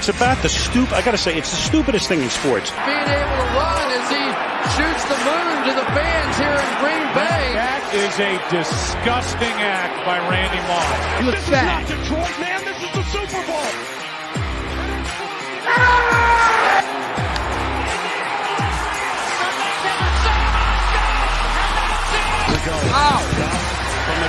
it's about I got to say, it's the stupidest thing in sports. Being able to run as he shoots the moon to the fans here in Green Bay. That is a disgusting act by Randy Moss. This is not Detroit, man. This is the Super Bowl. From the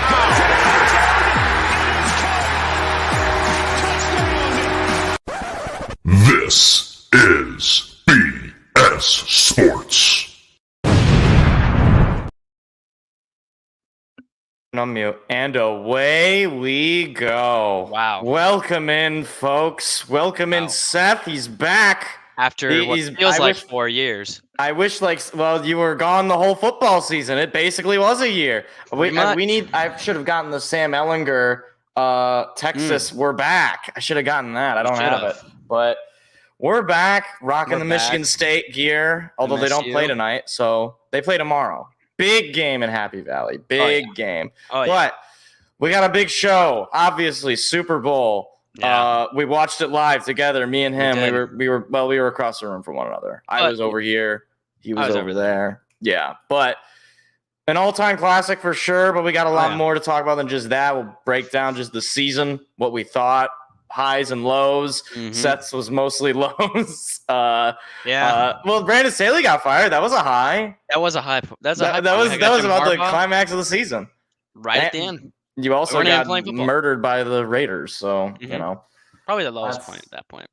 This is BS Sports. Unmute, and away we go. Wow. Welcome in, folks. Welcome in, Seth. He's back. After what feels like 4 years. I wish, you were gone the whole football season. It basically was a year. I should have gotten the Sam Ellinger, Texas, we're back. I should have gotten that. I don't have it. But we're back, rocking the Michigan State gear, although they don't play tonight, so they play tomorrow. Big game in Happy Valley. Big game. But we got a big show, obviously, Super Bowl. Yeah. We watched it live together, me and him. We were across the room from one another. I was over here, he was over there. Yeah, but an all-time classic for sure, but we got a lot more to talk about than just that. We'll break down just the season, what we thought, highs and lows. Seth's was mostly lows. Well, Brandon Staley got fired. That was a high. That was a high. That was about the climax of the season. Right at the end. You also got murdered by the Raiders, so, you know. Probably the lowest point at that point.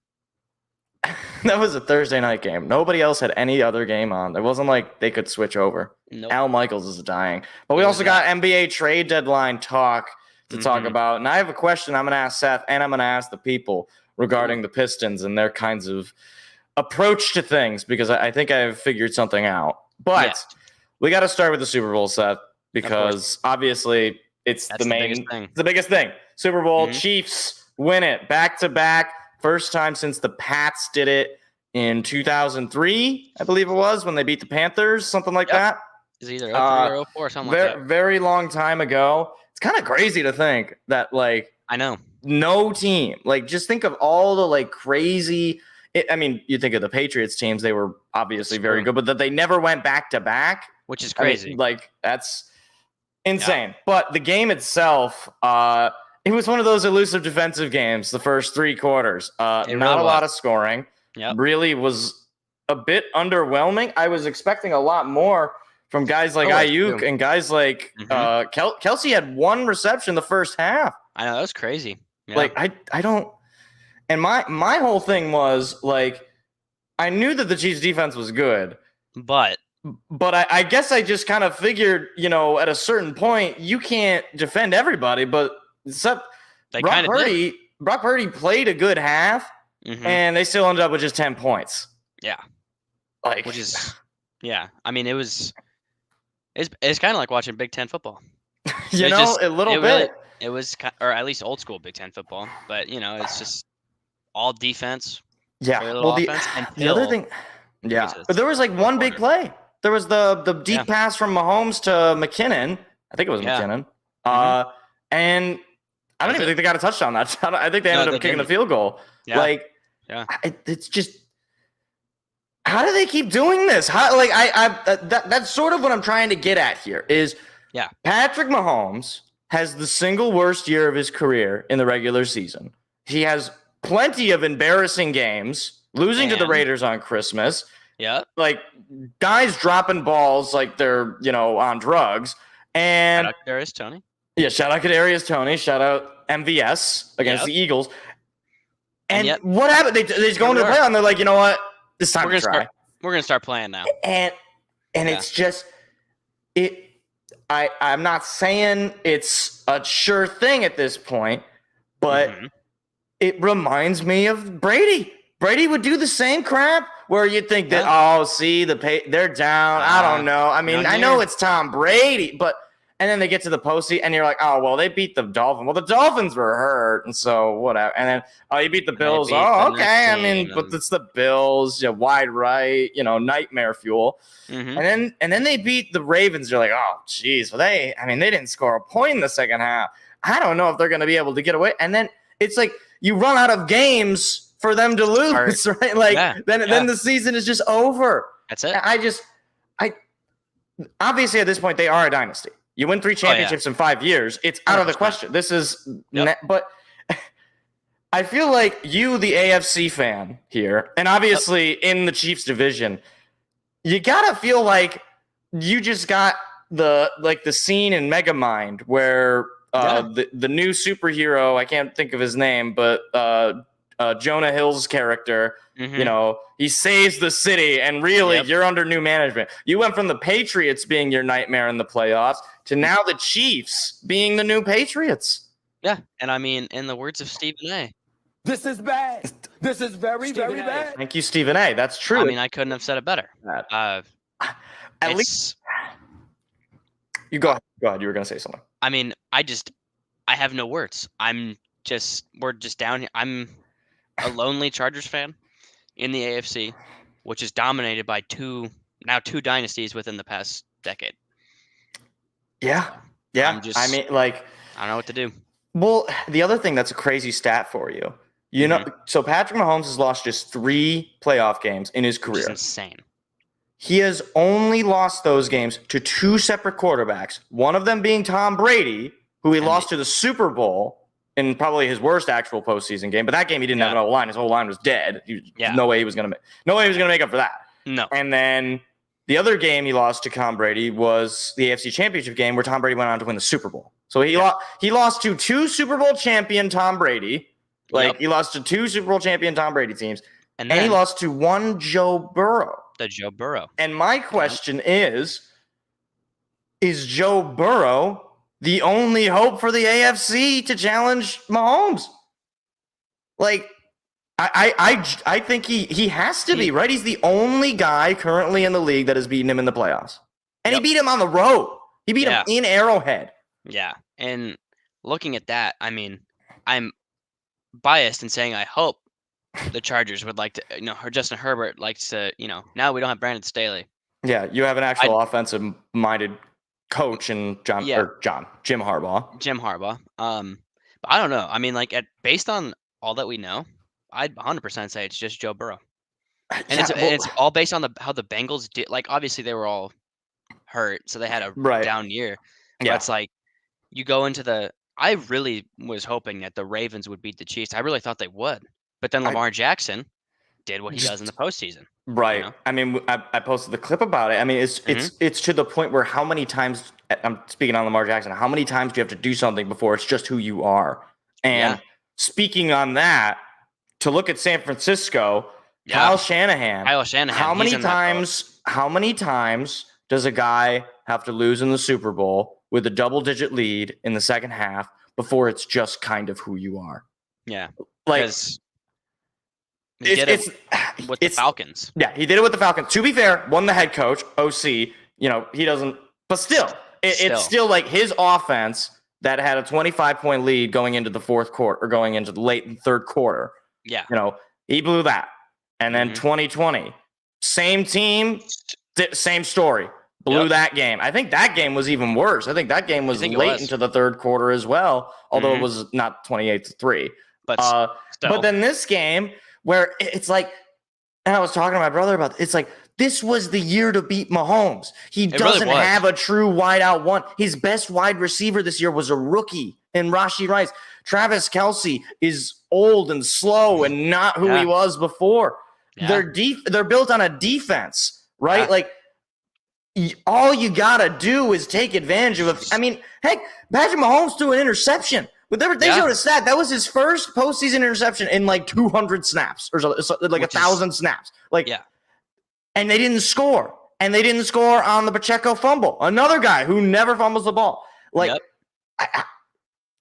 That was a Thursday night game. Nobody else had any other game on. It wasn't like they could switch over. Nope. Al Michaels is dying. But we also got NBA trade deadline talk to talk about. And I have a question I'm going to ask Seth, and I'm going to ask the people regarding the Pistons and their kinds of approach to things, because I think I've figured something out. But we got to start with the Super Bowl, Seth, because obviously – it's the biggest thing. Super Bowl, Chiefs win it back-to-back. First time since the Pats did it in 2003, I believe it was, when they beat the Panthers, something like that. It's either 03 or 04, something like that. Very long time ago. It's kind of crazy to think that, I know. No team. Just think of all the, crazy – you think of the Patriots teams. They were obviously very good, but that they never went back-to-back. Which is crazy. That's – insane. But the game itself, it was one of those elusive defensive games, the first three quarters. Not a lot of scoring. Really was a bit underwhelming. I was expecting a lot more from guys like Ayuk and guys like Kelsey had one reception the first half. I know, that was crazy. Yeah. I don't – and my whole thing was, I knew that the Chiefs' defense was good. But I guess I just kind of figured, at a certain point, you can't defend everybody. But except Brock Purdy played a good half, and they still ended up with just 10 points. Yeah. Which is, it was – it's kind of like watching Big Ten football. A little bit. It was – or at least old school Big Ten football. But, it's just all defense. Yeah. Well, the other thing – yeah. But there was, one big play. There was the deep pass from Mahomes to McKinnon. I think it was McKinnon. And I don't even think they got a touchdown that shot. I think they ended up kicking the field goal. Yeah. It's just, how do they keep doing this? That's sort of what I'm trying to get at here is Patrick Mahomes has the single worst year of his career in the regular season. He has plenty of embarrassing games, losing to the Raiders on Christmas. Yeah. Guys dropping balls like they're, on drugs. And shout out Kadarius Toney. Yeah, shout out Kadarius Toney. Shout out MVS against the Eagles. And what happened? They just go into the play and they're like, you know what? This time we're try. We're gonna start playing now. And it's just I'm not saying it's a sure thing at this point, but it reminds me of Brady. Brady would do the same crap where you'd think that, they're down. I don't know. I know it's Tom Brady, and then they get to the postseason and you're like, oh, well, they beat the Dolphins. Well, the Dolphins were hurt, and so whatever. And then, you beat the Bills. Oh, okay. But it's the Bills, wide right, nightmare fuel. And then they beat the Ravens. You're like, oh, geez. Well, they didn't score a point in the second half. I don't know if they're going to be able to get away. And then it's like you run out of games for them to lose, right? Like then the season is just over. That's it. I obviously at this point they are a dynasty. You win 3 championships in 5 years, it's out of the question. This is but I feel like you, the AFC fan here, and obviously in the Chiefs division, you gotta feel like you just got the scene in Megamind where the new superhero, I can't think of his name, but Jonah Hill's character, you know, he saves the city, and really you're under new management. You went from the Patriots being your nightmare in the playoffs to now the Chiefs being the new Patriots. Yeah, and I mean, in the words of Stephen A. This is bad. This is very bad. Thank you, Stephen A. That's true. I mean, I couldn't have said it better. At least you go ahead. You were gonna say something. I mean, I have no words. We're just down here. I'm a lonely Chargers fan in the AFC, which is dominated by two dynasties within the past decade. Yeah. I mean, like, I don't know what to do. Well, the other thing that's a crazy stat for you. You know, so Patrick Mahomes has lost just 3 playoff games in his career. Which is insane. He has only lost those games to 2 separate quarterbacks, one of them being Tom Brady, who he lost to the Super Bowl in probably his worst actual postseason game. But that game he didn't have an O-line. His whole line was dead. No way he was going to make up for that. No. And then the other game he lost to Tom Brady was the AFC Championship game where Tom Brady went on to win the Super Bowl. So he lost to 2 Super Bowl champion Tom Brady. He lost to 2 Super Bowl champion Tom Brady teams. And he lost to 1 Joe Burrow. The Joe Burrow. And my question is Joe Burrow the only hope for the AFC to challenge Mahomes? Like, I think he has to be, right? He's the only guy currently in the league that has beaten him in the playoffs. And he beat him on the road. He beat him in Arrowhead. Yeah. And looking at that, I mean, I'm biased in saying I hope the Chargers would like to, or Justin Herbert likes to, now we don't have Brandon Staley. Yeah, you have an actual offensive-minded coach in Jim Harbaugh. Jim Harbaugh. But I don't know. I mean, based on all that we know, I'd 100% say it's just Joe Burrow. And it's all based on how the Bengals did. Like, obviously they were all hurt, so they had a down year. But it's like you go into I really was hoping that the Ravens would beat the Chiefs. I really thought they would. But then Lamar Jackson did what he does in the postseason. Right. I mean, I posted the clip about it. I mean, it's to the point where how many times, I'm speaking on Lamar Jackson, how many times do you have to do something before it's just who you are? And speaking on that, to look at San Francisco, Kyle Shanahan. How many times does a guy have to lose in the Super Bowl with a double-digit lead in the second half before it's just kind of who you are? Yeah. Like, it's with the Falcons. Yeah, he did it with the Falcons. To be fair, won the head coach, OC. He doesn't. But still, it's still like his offense that had a 25-point lead going into the fourth quarter or going into the late third quarter. Yeah. He blew that. And then 2020, same team, same story. Blew that game. I think that game was even worse. I think that game was late into the third quarter as well, although it was not 28-3. But then this game where it's like, and I was talking to my brother about it's like, this was the year to beat Mahomes. He doesn't have a true wideout one. His best wide receiver this year was a rookie in Rashee Rice. Travis Kelce is old and slow and not who he was before. Yeah. They're built on a defense, right? Yeah. Like, all you gotta do is take advantage of it. I mean, heck, Patrick Mahomes threw an interception. But they showed a stat. That was his first postseason interception in like 200 snaps or so, like 1,000 snaps. And they didn't score. And they didn't score on the Pacheco fumble. Another guy who never fumbles the ball.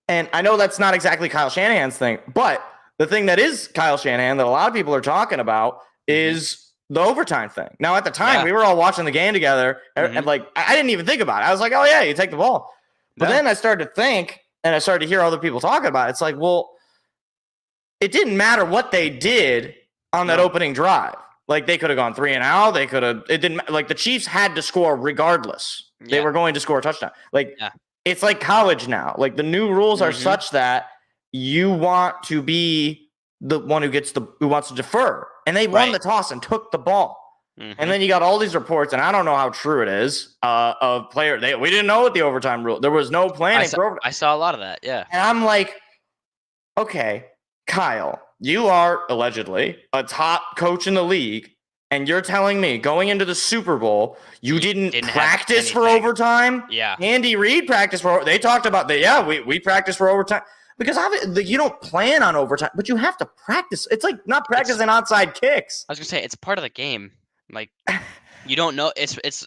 And I know that's not exactly Kyle Shanahan's thing, but the thing that is Kyle Shanahan that a lot of people are talking about is the overtime thing. Now, at the time, we were all watching the game together, and I didn't even think about it. I was like, oh, yeah, you take the ball. But then I started to think, and I started to hear other people talking about it. It's like, well, it didn't matter what they did on that opening drive. Like, they could have gone 3-and-out. They could have – it didn't – like, the Chiefs had to score regardless. Yeah. They were going to score a touchdown. It's like college now. Like, the new rules are such that you want to be the one who wants to defer, and they won the toss and took the ball. And then you got all these reports, and I don't know how true it is, of we didn't know what the overtime rule. There was no planning for overtime. I saw a lot of that, yeah. And I'm like, okay, Kyle, you are allegedly a top coach in the league, and you're telling me going into the Super Bowl, you didn't practice for overtime? Yeah. Andy Reid practiced they talked about that. Yeah, we practiced for overtime. Because you don't plan on overtime, but you have to practice. It's like not practicing onside kicks. I was going to say, it's part of the game. Like, you don't know. It's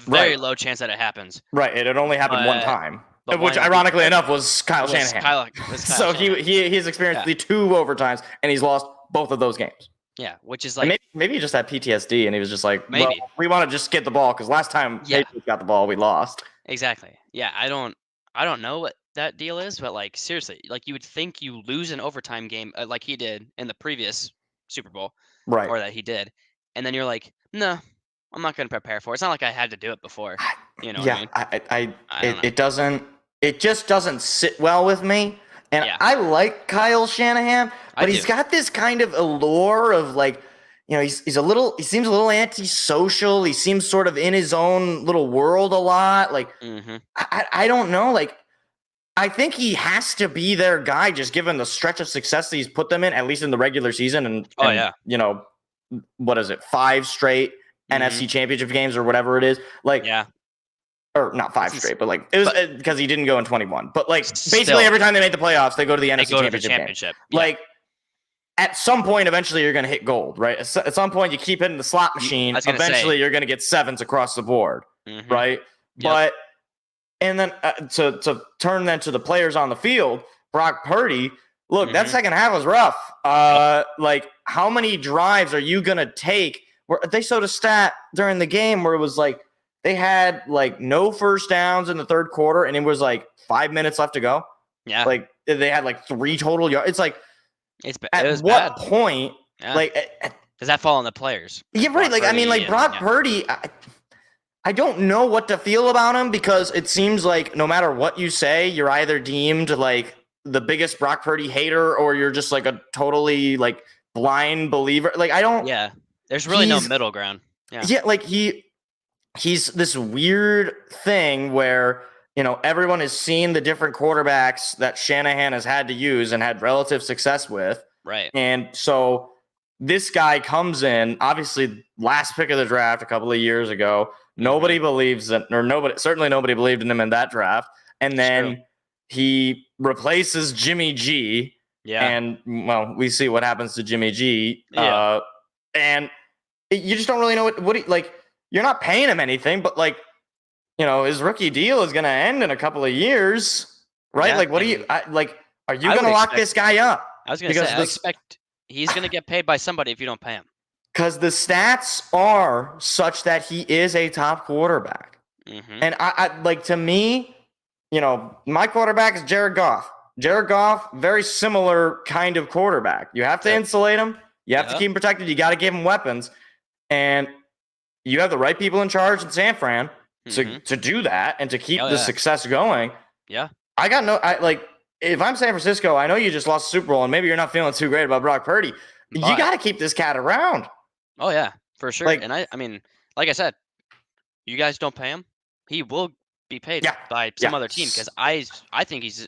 very low chance that it happens. Right. It only happened one time, which ironically enough was Kyle Shanahan. So he's experienced the 2 overtimes, and he's lost both of those games. Yeah, which is like... And maybe he just had PTSD, and he was just like, maybe. Well, we want to just get the ball, because last time Patriots got the ball, we lost. Exactly. Yeah, I don't know what that deal is, but like seriously, like you would think you lose an overtime game like he did in the previous Super Bowl, right? Or that he did, and then you're like, no, I'm not going to prepare for it. It's not like I had to do it before, you know. Yeah, what I mean? It just doesn't sit well with me. And I like Kyle Shanahan, but he's got this kind of allure of like, he seems a little antisocial. He seems sort of in his own little world a lot. Like, I don't know, like. I think he has to be their guy, just given the stretch of success that he's put them in, at least in the regular season. And what is it? 5 straight NFC Championship games or whatever it is. Like, or not 5 straight, but like it was because he didn't go in 21. But like basically every time they make the playoffs, they go to the NFC Championship. Yeah. Like at some point, eventually you're going to hit gold, right? At some point, you keep hitting the slot machine. Eventually, you're going to get 7s across the board, right? Yep. But. And then to turn then to the players on the field, Brock Purdy, look, that second half was rough. Like, how many drives are you going to take? They showed a stat during the game where it was like they had like no first downs in the third quarter, and it was like 5 minutes left to go. Yeah. Like they had like 3 total yards. It's like, it was at what bad. point, like, does that fall on the players? Yeah, right. Like, I mean, like Brock Purdy, I don't know what to feel about him, because it seems like no matter what you say, you're either deemed like the biggest Brock Purdy hater, or you're just like a totally like blind believer. Like, I don't. Yeah, there's really no middle ground. Yeah, like he's this weird thing where everyone has seen the different quarterbacks that Shanahan has had to use and had relative success with. Right. And so this guy comes in, obviously last pick of the draft a couple of years ago. Nobody believes that, or certainly nobody believed in him in that draft. And then he replaces Jimmy G. Yeah. And well, we see what happens to Jimmy G. Yeah. And you just don't really know what like, you're not paying him anything, but like, his rookie deal is going to end in a couple of years, right? Yeah, like, what are you going to lock this guy up? I was going to say, I expect he's going to get paid by somebody if you don't pay him. Because the stats are such that he is a top quarterback. And I like, to me, my quarterback is Jared Goff. Jared Goff, very similar kind of quarterback. You have to insulate him. You have to keep him protected. You got to give him weapons. And you have the right people in charge in San Fran to do that and to keep the success going. Yeah. If I'm San Francisco, I know you just lost the Super Bowl and maybe you're not feeling too great about Brock Purdy. You got to keep this cat around. Oh, yeah, for sure. And I mean, like I said, you guys don't pay him, he will be paid by some other team, because I think he's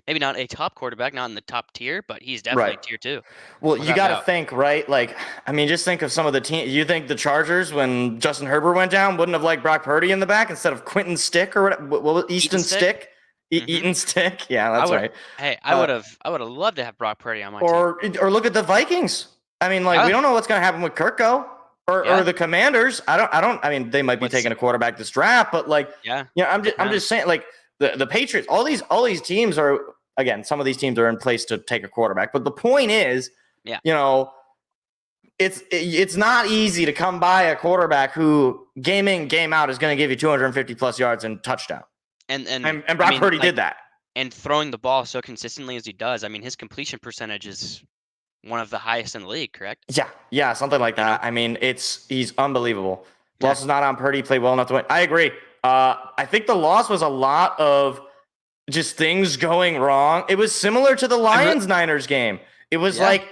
maybe not a top quarterback, not in the top tier, but he's definitely tier 2. Well, you got to think, right? Like, I mean, just think of some of the teams. You think the Chargers, when Justin Herbert went down, wouldn't have liked Brock Purdy in the back instead of Quentin Stick or what? Easton Stick? Eaton Stick? Yeah, that's right. Hey, I would have loved to have Brock Purdy on my team. Or look at the Vikings. I mean, like, we don't know what's going to happen with Kirko or the Commanders. I mean, they might be taking a quarterback this draft, but like, I'm just saying, like, the Patriots, all these teams are, again, some of these teams are in place to take a quarterback, but the point is, it's not easy to come by a quarterback who game in, game out is going to give you 250 plus yards and touchdown. And Brock Purdy did that. And throwing the ball so consistently as he does, I mean, his completion percentage is one of the highest in the league, correct? Yeah, something like that. I mean, he's unbelievable. Loss is not on Purdy. Played well enough to win. I agree. I think the loss was a lot of just things going wrong. It was similar to the Lions-Niners game. It was like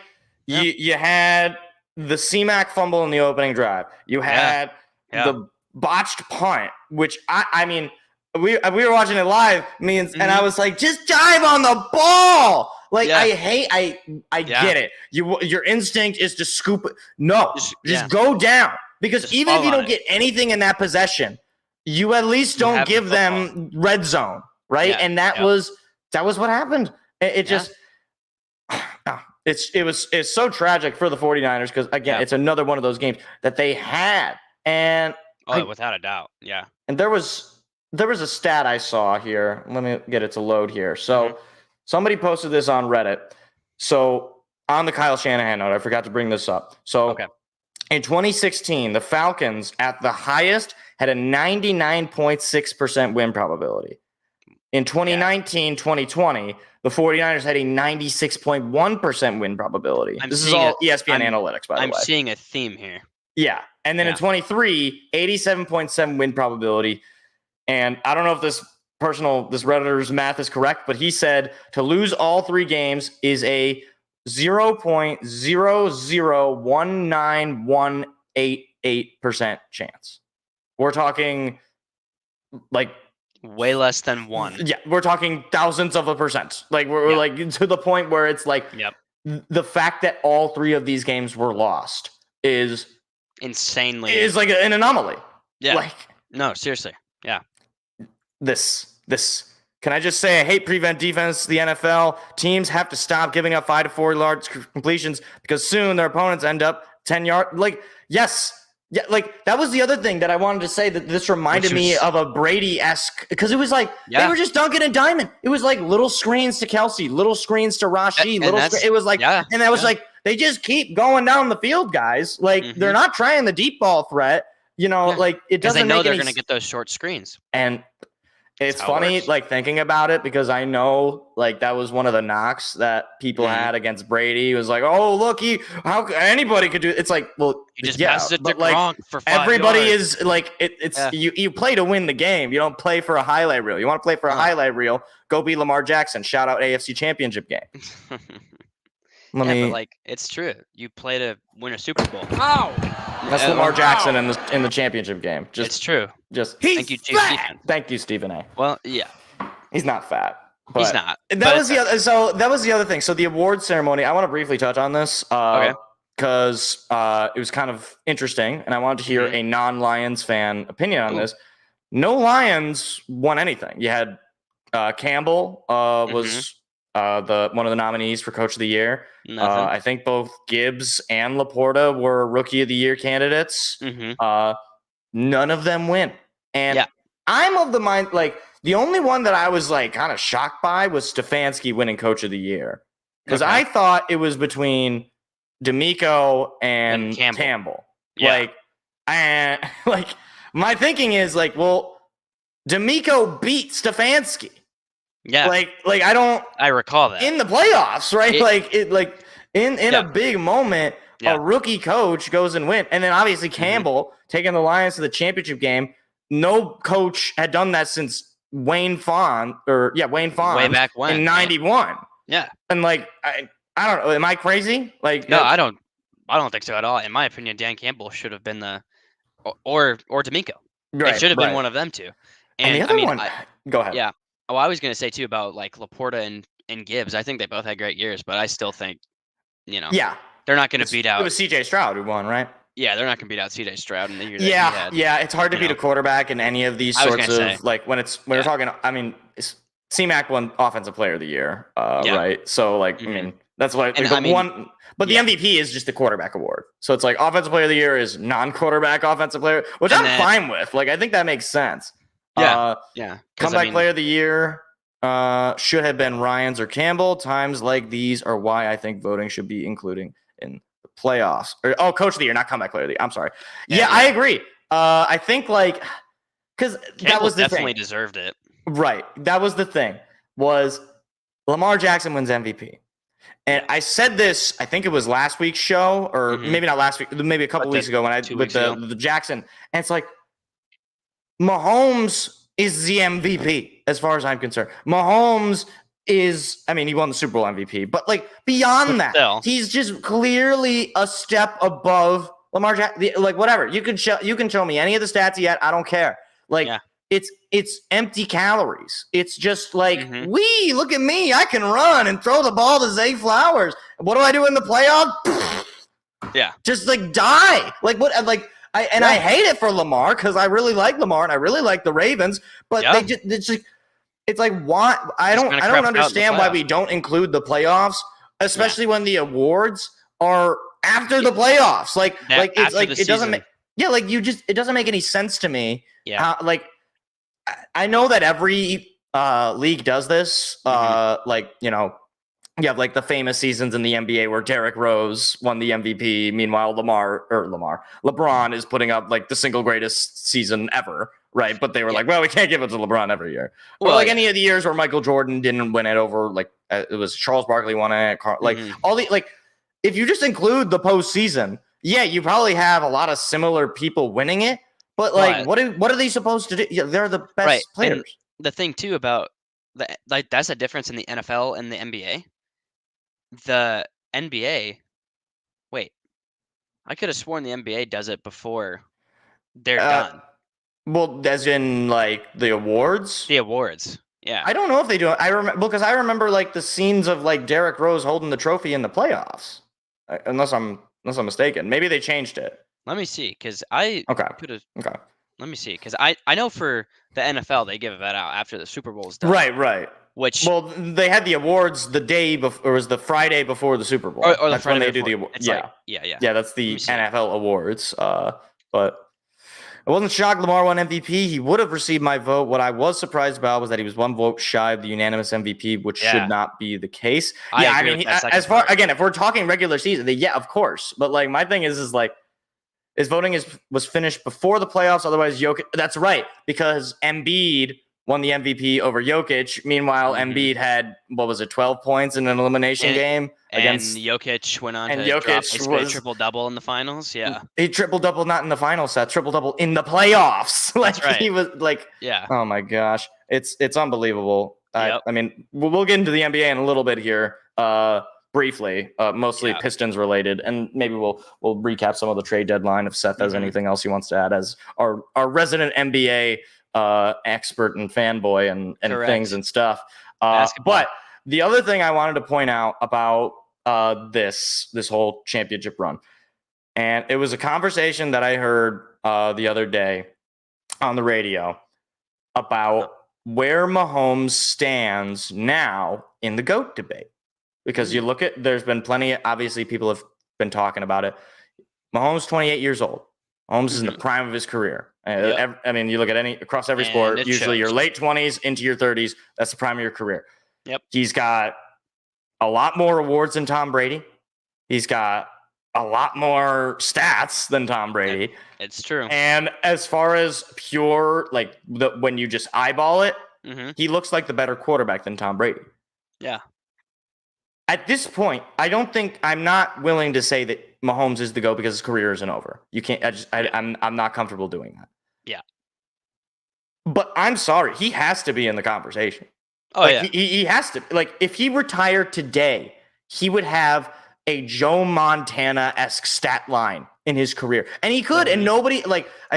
you had the C-Mac fumble in the opening drive. You had the botched punt, which I mean, we were watching it live, and I was like, just dive on the ball. Like I get it. Your instinct is to scoop it. No, just go down, because just even if you don't get anything in that possession, you at least don't give them red zone, right? Yeah, and that was what happened. It just it's so tragic for the 49ers, because again, it's another one of those games that they had, and without a doubt, yeah. And there was a stat I saw here. Let me get it to load here. So somebody posted this on Reddit. So on the Kyle Shanahan note, I forgot to bring this up. So in 2016, the Falcons at the highest had a 99.6% win probability. In 2019, 2020, the 49ers had a 96.1% win probability. This is all ESPN analytics, by the way. I'm seeing a theme here. Yeah. And then in 23, 87.7 win probability. And I don't know if this Redditor's math is correct, but he said to lose all 3 games is a 0.0019188% chance. We're talking like way less than 1. Yeah, we're talking thousands of a percent. Like we're like to the point where it's like the fact that all 3 of these games were lost is insanely like an anomaly. Yeah. Like, no, seriously. Yeah. This can I just say, I hate prevent defense. The NFL teams have to stop giving up 5 to 4 large completions, because soon their opponents end up 10 yards. Like, yes. Yeah, like that was the other thing that I wanted to say, that this reminded me of a Brady-esque, because it was like they were just dunking and diming. It was like little screens to Kelsey, little screens to Rashid, it was like, and that was like, they just keep going down the field, guys. Like they're not trying the deep ball threat, like it doesn't. They know make they're any going to get those short screens. And it's funny, like thinking about it, because I know like that was one of the knocks that people had against Brady. It was like, oh, look, how anybody could do it. It's like, well, you just pass it to like Gronk for 5 everybody yards. is like, it's you play to win the game. You don't play for a highlight reel. You want to play for a highlight reel? Go be Lamar Jackson. Shout out AFC Championship game. But like it's true. You play to win a Super Bowl. That's Lamar Jackson in the championship game. It's true. Thank you, Stephen A. Well, yeah, he's not fat. But he's not. That was the other. So that was the other thing. So the award ceremony. I want to briefly touch on this because it was kind of interesting, and I wanted to hear a non-Lions fan opinion on this. No Lions won anything. You had Campbell was one of the nominees for Coach of the Year. I think both Gibbs and Laporta were Rookie of the Year candidates. None of them win. And I'm of the mind, like, the only one that I was, like, kind of shocked by was Stefanski winning Coach of the Year. Because I thought it was between D'Amico and Campbell. Like, my thinking is, like, well, D'Amico beat Stefanski. Yeah. Like I recall that. In the playoffs, right? In a big moment, a rookie coach goes and wins. And then obviously Campbell taking the Lions to the championship game. No coach had done that since Wayne Fawn. Way back when in 91. Yeah. And like I don't know, am I crazy? Like no, I don't think so at all. In my opinion, Dan Campbell should have been or D'Amico. Right, it should have been one of them two. And the other one, go ahead. Yeah. Oh, I was going to say, too, about, like, Laporta and Gibbs. I think they both had great years, but I still think, they're not going to beat out. It was C.J. Stroud who won, right? Yeah, they're not going to beat out C.J. Stroud in the year that he had. Yeah, it's hard to beat a quarterback in any of these sorts of, like, when we're talking, I mean, C-Mac won Offensive Player of the Year, right? So, like, I mean, that's why but the MVP is just the quarterback award. So it's like Offensive Player of the Year is non-quarterback Offensive Player, which I'm fine with. Like, I think that makes sense. Comeback Player of the Year should have been Ryans or Campbell. Times like these are why I think voting should be including in the playoffs. Coach of the Year, not Comeback Player of the Year. I'm sorry. Yeah, I agree. I think like because that was the definitely thing. Deserved it. Right. That was the thing. Was Lamar Jackson wins MVP. And I said this, I think it was last week's show, or maybe not last week, maybe a couple weeks ago when the Jackson. And it's like Mahomes is the MVP as far as I'm concerned. Mahomes I mean, he won the Super Bowl MVP, but like beyond But that, still. he's just clearly a step above Lamar Jackson. Like whatever, you can show me any of the stats he had. I don't care. Like Yeah. it's empty calories. It's just like, Mhm. look at me. I can run and throw the ball to Zay Flowers. What do I do in the playoffs? Yeah. Just like die. Like what? Like I hate it for Lamar because I really like Lamar and I really like the Ravens, but it's like why I don't understand why we don't include the playoffs, especially when the awards are after the playoffs. Like it's like it doesn't make it doesn't make any sense to me. Yeah. Like I know that every league does this. Like, you know, you have like the famous seasons in the NBA where Derrick Rose won the MVP. Meanwhile, LeBron is putting up like the single greatest season ever, right? But they were like, well, we can't give it to LeBron every year. Or like any of the years where Michael Jordan didn't win it over, like it was Charles Barkley won it. Like all the like, if you just include the postseason, yeah, you probably have a lot of similar people winning it. But like, what are they supposed to do? Yeah, they're the best players. And the thing too about that's a difference in the NFL and the NBA. The NBA, wait, I could have sworn the NBA does it before they're done. Well, as in like the awards? The awards, yeah. I don't know if they do it. I remember because I remember like the scenes of like Derrick Rose holding the trophy in the playoffs. Unless I'm mistaken. Maybe they changed it. Let me see, because I could have. Okay. Let me see, because I know for the NFL they give that out after the Super Bowl is done. Right. Well, they had the awards the day before, or was the Friday before the Super Bowl. Or that's when they do the awards. Yeah. Yeah, that's the NFL awards. But I wasn't shocked Lamar won MVP. He would have received my vote. What I was surprised about was that he was one vote shy of the unanimous MVP, which should not be the case. I mean, as far again, if we're talking regular season, then of course. But like my thing is like his voting was finished before the playoffs. Otherwise, Jokic. That's right, because Embiid won the MVP over Jokic. Meanwhile, Embiid had 12 points in an elimination game against Jokic went on to Jokic drop basically a triple-double in the finals. Yeah, he triple-double not in the finals, Seth. Triple-double in the playoffs. Like right. He was like, oh my gosh, it's unbelievable. I mean, we'll get into the NBA in a little bit here, briefly, mostly Pistons related, and maybe we'll recap some of the trade deadline if Seth has anything else he wants to add as our resident NBA expert and fanboy and things and stuff. But the other thing I wanted to point out about this whole championship run, and it was a conversation that I heard the other day on the radio about where Mahomes stands now in the GOAT debate. Because you look at, there's been plenty, obviously people have been talking about it. Mahomes 28 years old. Mahomes is in the prime of his career. I mean, you look at across every sport, usually your late 20s into your 30s, that's the prime of your career. Yep. He's got a lot more awards than Tom Brady. He's got a lot more stats than Tom Brady. It's true. And as far as pure, like when you just eyeball it, he looks like the better quarterback than Tom Brady. Yeah. At this point, I'm not willing to say that Mahomes is the GOAT because his career isn't over. You can't. I'm not comfortable doing that. Yeah. But I'm sorry, he has to be in the conversation. Oh like, yeah. He has to. Like if he retired today, he would have a Joe Montana-esque stat line in his career, and he could. And nobody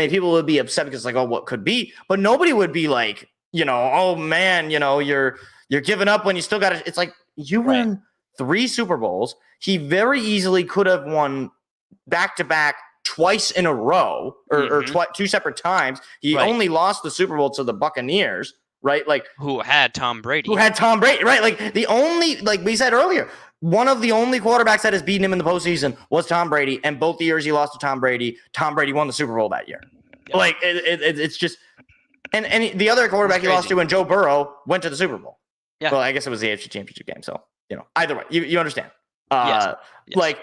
people would be upset because like, oh, what could be? But nobody would be like, oh man, you're giving up when you still got it. It's like you won 3 Super Bowls. He very easily could have won back-to-back twice in a row or 2 separate times. He only lost the Super Bowl to the Buccaneers, right? Like who had Tom Brady, right? Like the only, like we said earlier, one of the only quarterbacks that has beaten him in the postseason was Tom Brady. And both the years he lost to Tom Brady won the Super Bowl that year. Yep. Like it's just, and the other quarterback he lost to, and Joe Burrow, went to the Super Bowl. Yeah. Well, I guess it was the AFC Championship game. So, either way, you understand. Yes. Like,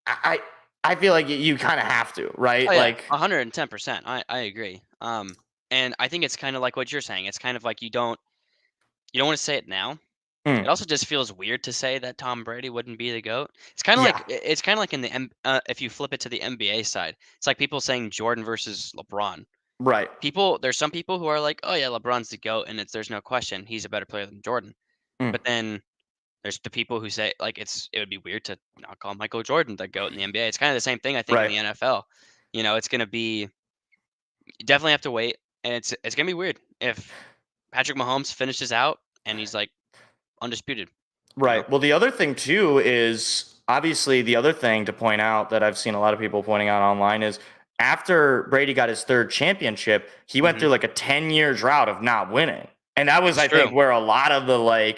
I feel like you kind of have to, right? Oh, yeah. Like 110%. I agree. And I think it's kind of like what you're saying. It's kind of like you don't want to say it now. It also just feels weird to say that Tom Brady wouldn't be the GOAT. It's kind of like in the if you flip it to the NBA side, it's like people saying Jordan versus LeBron. Right. There's some people who are like, oh yeah, LeBron's the GOAT, and there's no question he's a better player than Jordan. But then there's the people who say like it would be weird to not call Michael Jordan the GOAT in the NBA. It's kind of the same thing I think in the NFL. It's gonna be you definitely have to wait, and it's gonna be weird if Patrick Mahomes finishes out and he's like undisputed. Right. Well, the other thing too is obviously the other thing to point out that I've seen a lot of people pointing out online is after Brady got his third championship, he went through like a 10-year drought of not winning. And that was, I think, where a lot of the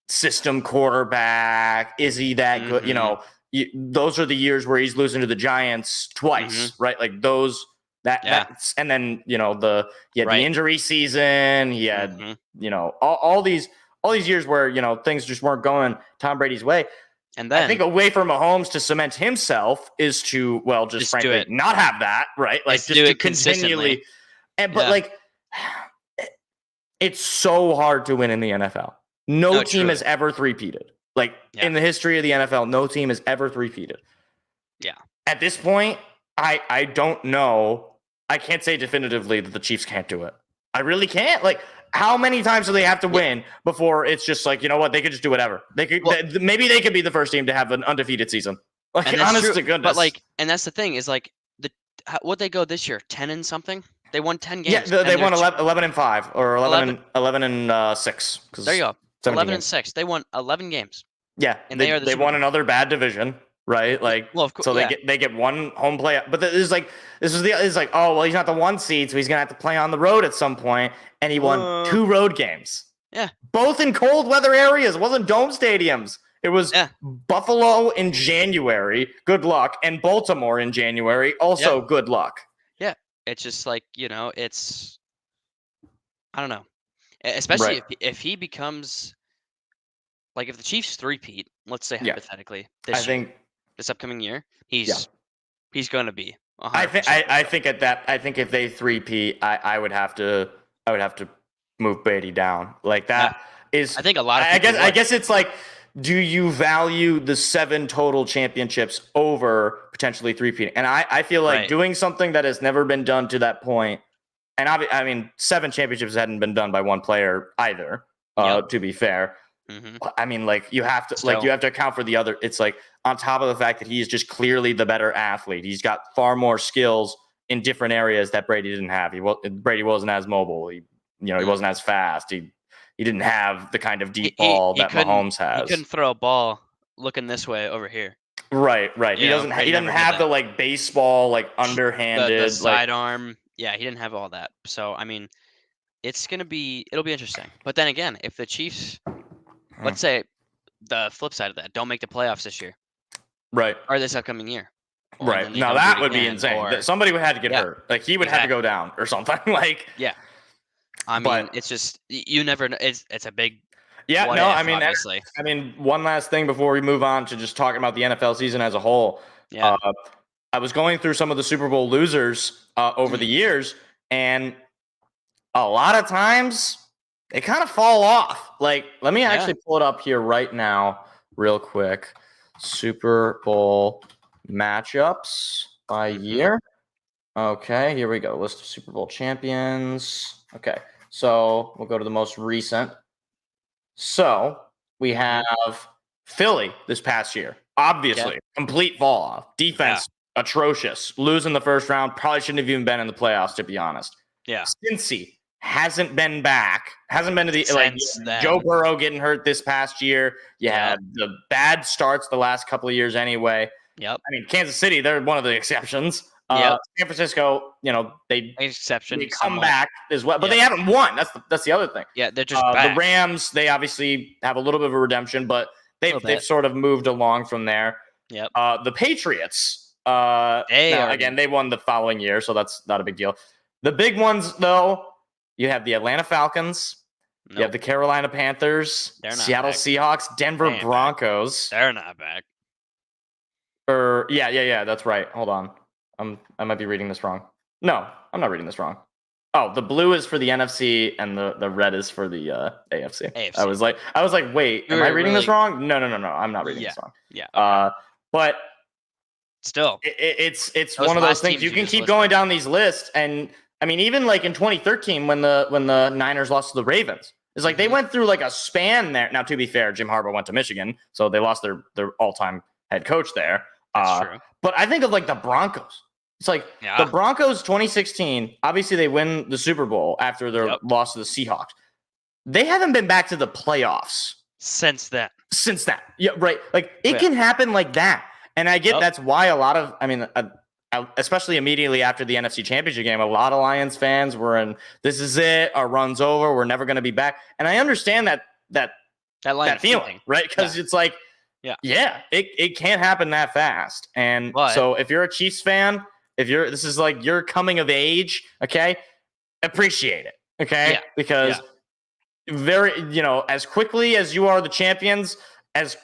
system quarterback, is he that good? Those are the years where he's losing to the Giants twice, right? Like those that's and then he had the injury season, he had all these years where things just weren't going Tom Brady's way. And then I think a way for Mahomes to cement himself is to just frankly not have that, right? Like just to continually it's so hard to win in the NFL. No team has ever three-peated. In the history of the NFL, no team has ever three-peated. Yeah. At this point, I don't know. I can't say definitively that the Chiefs can't do it. I really can't. How many times do they have to win before it's just like, you know what? They could just do whatever. They could maybe they could be the first team to have an undefeated season. Honest to goodness. But and that's the thing is what they go this year, 10 and something. They won 10 games. Yeah, they won 11-5 or 11-6. There you go. 11-6. They won 11 games. Yeah, and they won another bad division, right? Of course, so they get one home play. But it's he's not the 1 seed, so he's gonna have to play on the road at some point. And he won 2 road games. Yeah, both in cold weather areas. It wasn't dome stadiums. It was Buffalo in January. Good luck, and Baltimore in January. Also, good luck. Yeah, it's just it's I don't know, especially if he becomes. If the Chiefs three-peat, let's say hypothetically, this upcoming year, he's going to be 100%. I think if they three-peat, I would have to move Brady down. Is I think a lot of I guess it's do you value the 7 total championships over potentially three-peating? And I feel like doing something that has never been done to that point, and I mean 7 championships hadn't been done by one player either. To be fair. Mm-hmm. I mean, you have to you have to account for the other. It's on top of the fact that he is just clearly the better athlete. He's got far more skills in different areas that Brady didn't have. Brady wasn't as mobile. He wasn't as fast. He didn't have the kind of deep ball that Mahomes has. He couldn't throw a ball looking this way over here. Right. He doesn't have the baseball underhanded the sidearm. Yeah, he didn't have all that. So I mean, it'll be interesting. But then again, if the Chiefs. Let's say the flip side of that, don't make the playoffs this year. Right. Or this upcoming year. Right. Now that would be insane. Somebody would have to get hurt. He would have to go down or something. Yeah. I mean, it's just, you never know. It's a big. Yeah. No, I mean, obviously. I mean, one last thing before we move on to just talking about the NFL season as a whole. Yeah. I was going through some of the Super Bowl losers over the years, and a lot of times they kind of fall off. Let me actually pull it up here right now real quick. Super Bowl matchups by year. Okay, here we go. List of Super Bowl champions. Okay, so we'll go to the most recent. So we have Philly this past year. Obviously, complete fall off. Defense, atrocious. Losing the first round. Probably shouldn't have even been in the playoffs, to be honest. Yeah. Cincy hasn't been back. Hasn't been to the Joe Burrow getting hurt this past year. You had the bad starts the last couple of years anyway. Yep. I mean, Kansas City, they're one of the exceptions. San Francisco, they come back as well, but they haven't won. That's the other thing. Yeah, they're just back. The Rams, they obviously have a little bit of a redemption, but they've sort of moved along from there. Yep. The Patriots, they won the following year, so that's not a big deal. The big ones, though, you have the Atlanta Falcons, you have the Carolina Panthers, Seattle Seahawks, Denver Broncos. They're not back. Yeah, that's right. Hold on. I might be reading this wrong. No, I'm not reading this wrong. Oh, the blue is for the NFC and the red is for the AFC. I was like, wait, am I reading this wrong? No, I'm not reading this wrong. Yeah. But still, it's one of those things. You can keep going down these lists, and I mean, even in 2013 when the Niners lost to the Ravens, It's like they went through like a span there. Now, to be fair, Jim Harbaugh went to Michigan, so they lost their all-time head coach there. That's true. But I think of like the Broncos. It's like the Broncos 2016, obviously they win the Super Bowl after their loss to the Seahawks. They haven't been back to the playoffs since that. Yeah, right. Like it can happen like that. And I get that's why a lot of, especially immediately after the NFC Championship game, a lot of Lions fans were in, this is it, our run's over, we're never going to be back. And I understand that feeling, right? Because it's like, it can't happen that fast. And so if you're a Chiefs fan, this is like your coming of age, okay, appreciate it, okay? Because very, as quickly as you are the champions, as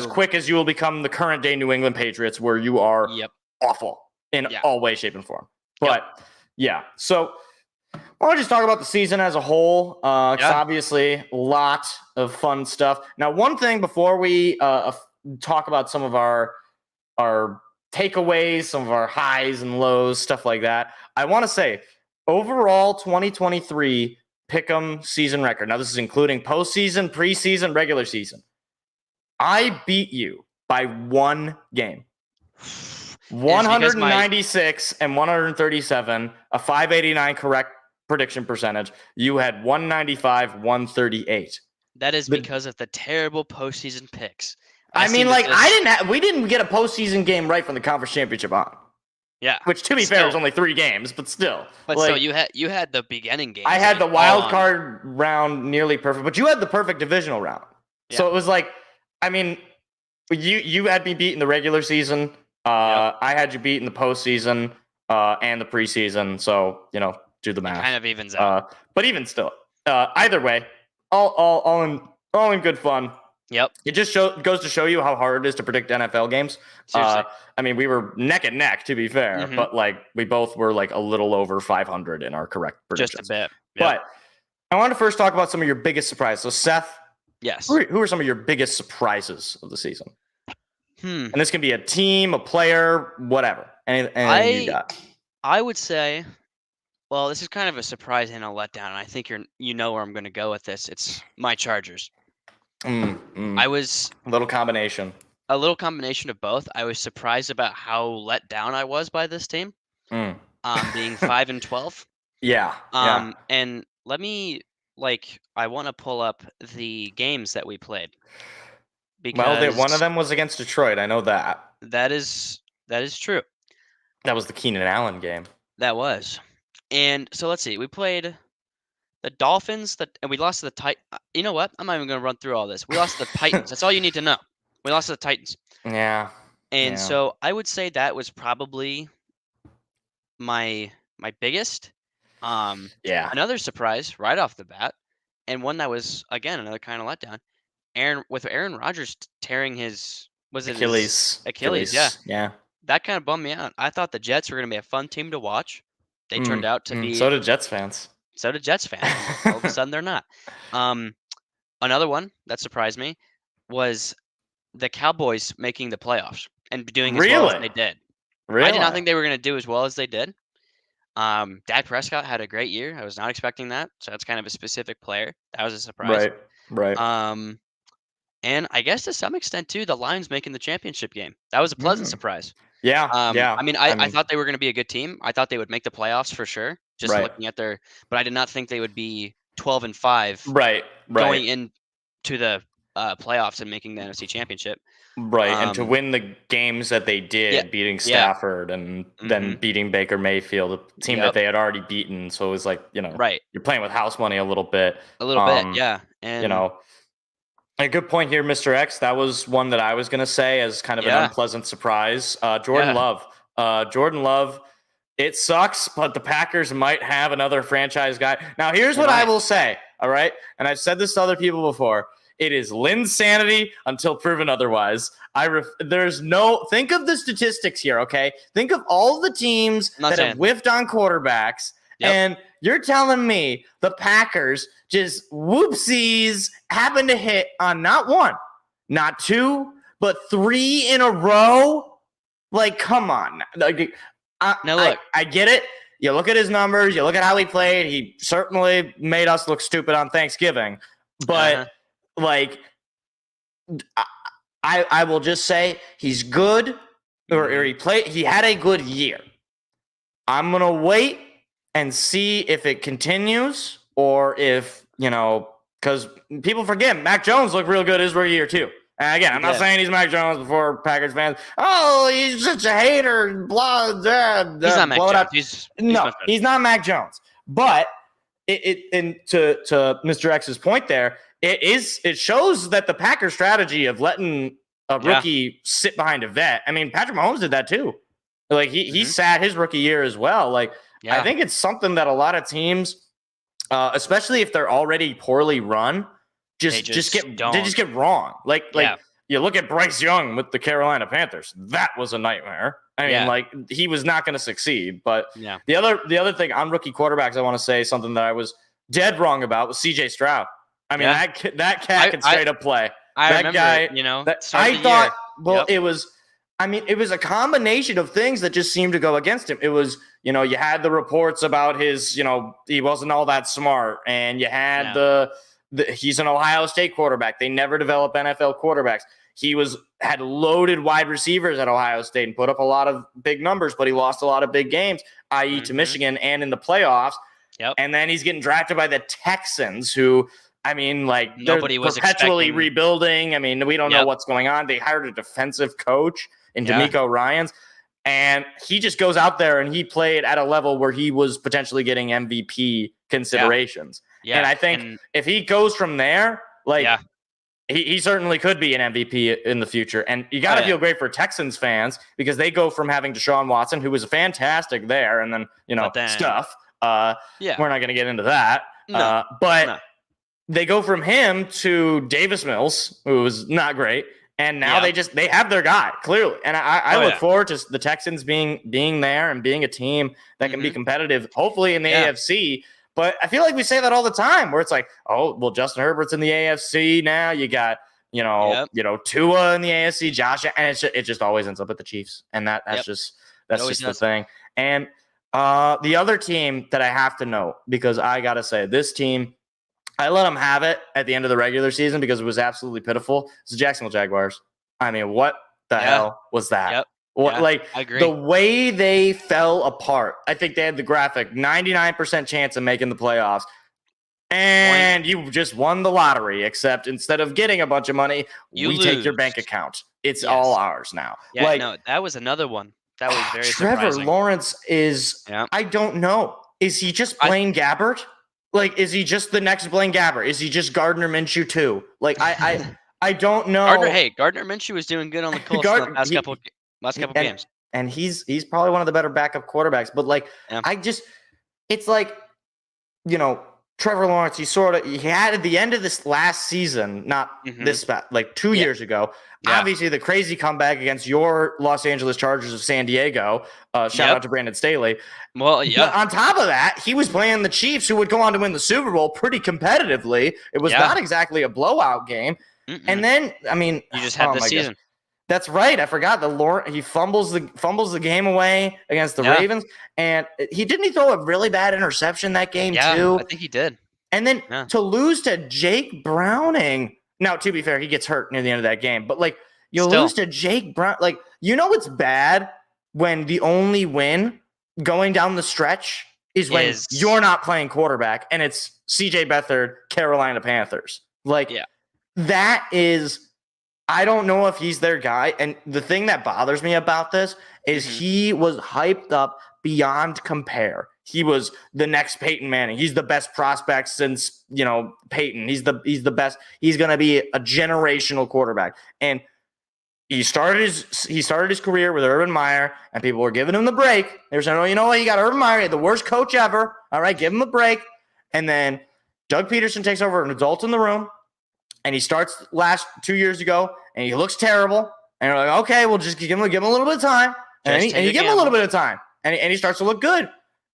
quick as you will become the current day New England Patriots, where you are awful in all way, shape, and form. But so I want to just talk about the season as a whole. Obviously, a lot of fun stuff. Now, one thing before we talk about some of our takeaways, some of our highs and lows, stuff like that, I want to say overall 2023 Pick'em season record. Now, this is including postseason, preseason, regular season. I beat you by one game. 196 and 137, a 589 correct prediction percentage. You had 195, 138. That is because of the terrible postseason picks. We didn't get a postseason game right from the conference championship on. Yeah. Which, to be fair, was only 3 games, but still. But still, you had the beginning game. I had the wild card round nearly perfect, but you had the perfect divisional round. Yeah. So it was like, you had me beat in the regular season. I had you beat in the postseason and the preseason. So, do the math. It kind of evens out. But even still, either way, all in good fun. Yep. It just goes to show you how hard it is to predict NFL games. Seriously. We were neck and neck, to be fair, but we both were like a little over 500 in our correct predictions. Just a bit. Yep. But I wanted to first talk about some of your biggest surprises. So, Seth, yes, who are some of your biggest surprises of the season? And this can be a team, a player, whatever. Anything you got. I would say, well, this is kind of a surprise and a letdown, and I think you know where I'm going to go with this. It's my Chargers. I was a little combination of both. I was surprised about how let down I was by this team, being 5-12. Yeah. And let me I want to pull up the games that we played. Because one of them was against Detroit. I know that. That is true. That was the Keenan Allen game. That was. And so let's see. We played the Dolphins, and we lost to the Titans. You know what? I'm not even going to run through all this. We lost to the Titans. That's all you need to know. We lost to the Titans. Yeah. And so I would say that was probably my biggest. Another surprise right off the bat, and one that was, again, another kind of letdown. Aaron Rodgers tearing his Achilles. Yeah. That kind of bummed me out. I thought the Jets were going to be a fun team to watch. They turned out to be. So did Jets fans. All of a sudden, they're not. Another one that surprised me was the Cowboys making the playoffs and doing as well as they did. Really? I did not think they were going to do as well as they did. Dak Prescott had a great year. I was not expecting that. So that's kind of a specific player. That was a surprise. Right. And I guess to some extent too, the Lions making the championship game. That was a pleasant surprise. Yeah. I thought they were going to be a good team. I thought they would make the playoffs for sure. Just looking at but I did not think they would be 12-5. Right. Going into the playoffs and making the NFC Championship. Right, and to win the games that they did, beating Stafford and then beating Baker Mayfield, a team that they had already beaten. So it was like, you're playing with house money a little bit. And a good point here, Mr. X. That was one that I was going to say as kind of an unpleasant surprise. Jordan Love. It sucks, but the Packers might have another franchise guy. Now, here's what I will say, all right? And I've said this to other people before. It is Linsanity until proven otherwise. Think of the statistics here, okay? Think of all the teams that have whiffed on quarterbacks, and you're telling me the Packers just whoopsies happen to hit on not one, not two, but 3 in a row? Like, come on. I get it. You look at his numbers. You look at how he played. He certainly made us look stupid on Thanksgiving. But like, I will just say he's good, or he had a good year. I'm gonna wait and see if it continues, or if because people forget Mac Jones looked real good his rookie year too. And again, I'm not saying he's Mac Jones before Packers fans. Oh, he's such a hater. Blah, blah, He's not Mac Jones. He's not Mac Jones. But and to Mr. X's point there, it shows that the Packers strategy of letting a rookie sit behind a vet. I mean, Patrick Mahomes did that too. Like he sat his rookie year as well. Like I think it's something that a lot of teams, especially if they're already poorly run, just get wrong. Like you look at Bryce Young with the Carolina Panthers. That was a nightmare. I mean, like he was not going to succeed. But the other thing on rookie quarterbacks, I want to say something that I was dead wrong about was C.J. Stroud. I mean, that cat can straight up play. I remember, it was. I mean, it was a combination of things that just seemed to go against him. It was, you had the reports about his, he wasn't all that smart, and you had he's an Ohio State quarterback. They never develop NFL quarterbacks. He had loaded wide receivers at Ohio State and put up a lot of big numbers, but he lost a lot of big games, i.e. to Michigan and in the playoffs. Yep. And then he's getting drafted by the Texans, who, I mean, like, nobody was perpetually rebuilding. I mean, we don't know what's going on. They hired a defensive coach in D'Amico Ryans, and he just goes out there and he played at a level where he was potentially getting MVP considerations. And I think if he goes from there, like he certainly could be an MVP in the future. And you got to feel great for Texans fans, because they go from having Deshaun Watson, who was fantastic there, and then, stuff. We're not going to get into that. They go from him to Davis Mills, who was not great. And now they have their guy, clearly. And I look forward to the Texans being there and being a team that can be competitive, hopefully in the AFC. But I feel like we say that all the time, where it's like, oh, well, Justin Herbert's in the AFC now. You got, Tua in the AFC, Josh, and it just always ends up at the Chiefs. And that's just the thing. And the other team that I have to note, because I got to say, this team, I let them have it at the end of the regular season because it was absolutely pitiful. It's the Jacksonville Jaguars. I mean, what the hell was that? I agree. The way they fell apart. I think they had the graphic 99% chance of making the playoffs. And you just won the lottery, except instead of getting a bunch of money, we take your bank account. It's all ours now. Yeah, that was another one. That was very Trevor surprising. Lawrence is, I don't know. Is he just Blaine Gabbert? Like, is he just the next Blaine Gabbert? Is he just Gardner Minshew too? Like, I don't know. Gardner Minshew was doing good on the Colts the last couple games. And he's probably one of the better backup quarterbacks. But like, it's like, Trevor Lawrence, he had at the end of this last season, not this, like 2 years ago, obviously the crazy comeback against your Los Angeles Chargers of San Diego. Shout out to Brandon Staley. Well, But on top of that, he was playing the Chiefs, who would go on to win the Super Bowl pretty competitively. It was not exactly a blowout game. And then, I mean, you just had this season. That's right. I forgot he fumbles the game away against the Ravens, and he throw a really bad interception that game too. I think he did. And then to lose to Jake Browning. Now, to be fair, he gets hurt near the end of that game, but like lose to Jake Brown. Like, it's bad when the only win going down the stretch is when you're not playing quarterback and it's CJ Beathard, Carolina Panthers. Like that is. I don't know if he's their guy. And the thing that bothers me about this is he was hyped up beyond compare. He was the next Peyton Manning. He's the best prospect since, Peyton. He's the best. He's going to be a generational quarterback. And he started his career with Urban Meyer, and people were giving him the break. They were saying, "Oh, you know what? You got Urban Meyer, the worst coach ever. All right, give him a break." And then Doug Peterson takes over, an adult in the room. And he starts last 2 years ago, and he looks terrible. And you're like, okay, we'll just give him a little bit of time. And you give him a little bit of time. And he starts to look good.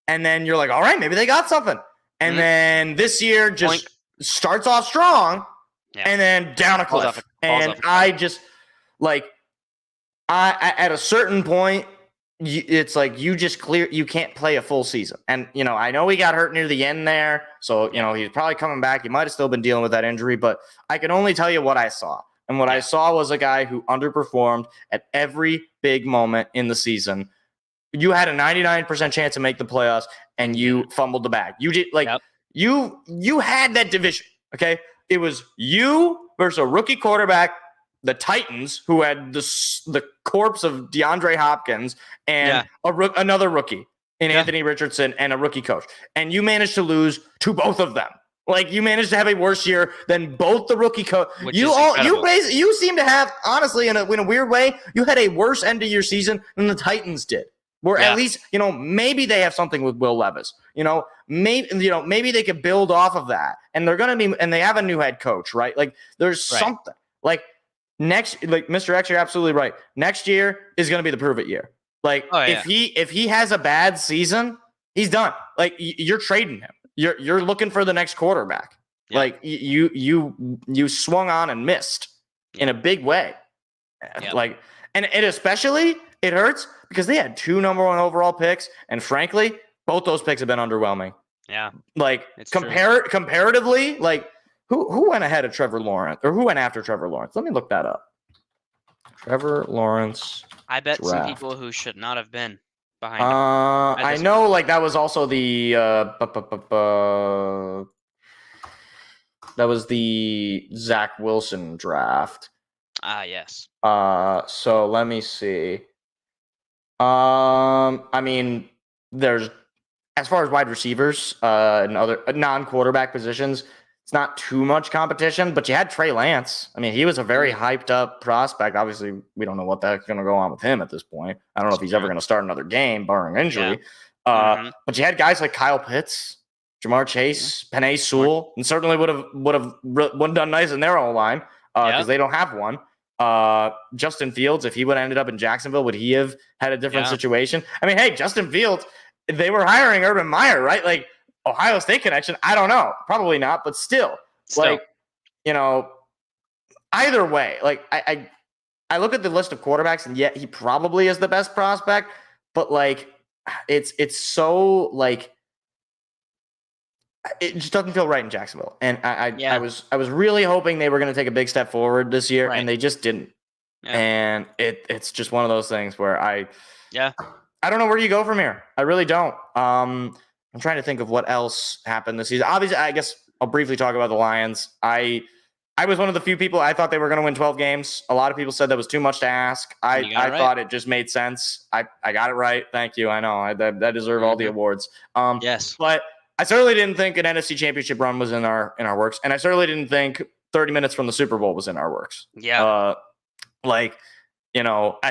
And then you're like, all right, maybe they got something. And then this year just starts off strong, and then down a cliff. I just, like, I at a certain point, it's like you can't play a full season. And, I know he got hurt near the end there. So, he's probably coming back. He might have still been dealing with that injury, but I can only tell you what I saw. And what I saw was a guy who underperformed at every big moment in the season. You had a 99% chance to make the playoffs and you fumbled the bag. You did you had that division. Okay. It was you versus a rookie quarterback, the Titans, who had the corpse of DeAndre Hopkins and another rookie in Anthony Richardson and a rookie coach. And you managed to lose to both of them. Like, you managed to have a worse year than both the rookie coach. You seem to have, honestly, in a weird way, you had a worse end of your season than the Titans did. Where at least, maybe they have something with Will Levis. Maybe they could build off of that. And they're going to be, and they have a new head coach, right? Like, there's something. Like, Mr. X, you're absolutely right. Next year is going to be the prove it year. Like, if he has a bad season, he's done. Like, you're trading him. You're looking for the next quarterback. Yeah. Like, you swung on and missed in a big way. Yeah. Like, and especially it hurts because they had 2 number 1 overall picks, and frankly, both those picks have been underwhelming. Yeah, like comparatively, like who went ahead of Trevor Lawrence, or who went after Trevor Lawrence? Let me look that up. Trevor Lawrence. I bet some people who should not have been behind him. I know, like that was also the that was the Zach Wilson draft. Yes. So let me see. I mean, there's, as far as wide receivers and other non-quarterback positions, it's not too much competition, but you had Trey Lance. I mean, he was a very hyped up prospect. Obviously, we don't know what that's going to go on with him at this point. I don't know if he's ever going to start another game, barring injury. Yeah. But you had guys like Kyle Pitts, Jamar Chase, Penei Sewell, and certainly would have done nice in their own line because they don't have one. Justin Fields, if he would have ended up in Jacksonville, would he have had a different situation? I mean, hey, Justin Fields, they were hiring Urban Meyer, right? Like, Ohio State connection. I don't know. Probably not, but still. Like, either way, like I look at the list of quarterbacks, and yet he probably is the best prospect, but like it's so like it just doesn't feel right in Jacksonville. And I was really hoping they were going to take a big step forward this year, and they just didn't. Yeah. And it's just one of those things where I don't know where you go from here. I really don't. I'm trying to think of what else happened this season. Obviously, I guess I'll briefly talk about the Lions. I was one of the few people, I thought they were going to win 12 games. A lot of people said that was too much to ask. I thought it just made sense. I got it right. Thank you. I know I deserve all the awards. Yes. But I certainly didn't think an NFC championship run was in our works. And I certainly didn't think 30 minutes from the Super Bowl was in our works. Yeah. I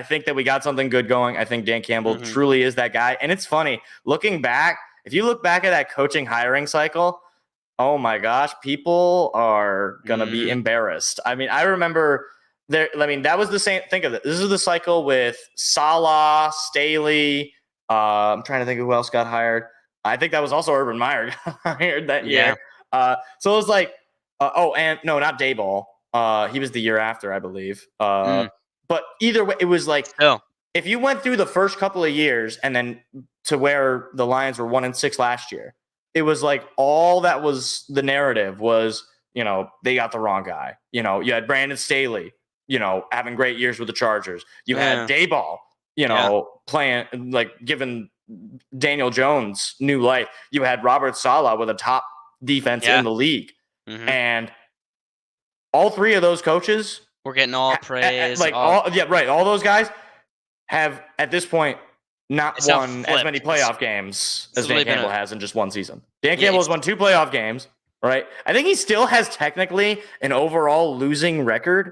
think that we got something good going. I think Dan Campbell truly is that guy. And it's funny, looking back, if you look back at that coaching hiring cycle, oh my gosh, people are going to be embarrassed. I mean, I remember that was the same. Think of it. This is the cycle with Saleh, Staley. I'm trying to think of who else got hired. I think that was also Urban Meyer got hired that year. So it was like, not Dayball. He was the year after, I believe. But either way, it was like, if you went through the first couple of years and then to where the Lions were 1-6 last year, it was like all that was the narrative was, they got the wrong guy. You had Brandon Staley, having great years with the Chargers. You had Dayball, playing, like, giving Daniel Jones new life. You had Robert Saleh with a top defense in the league. And all 3 of those coaches, we're getting all praise. All those guys have, at this point, not won as many playoff games as Dan Campbell has in just one season. Dan Campbell has won 2 playoff games, right? I think he still has technically an overall losing record,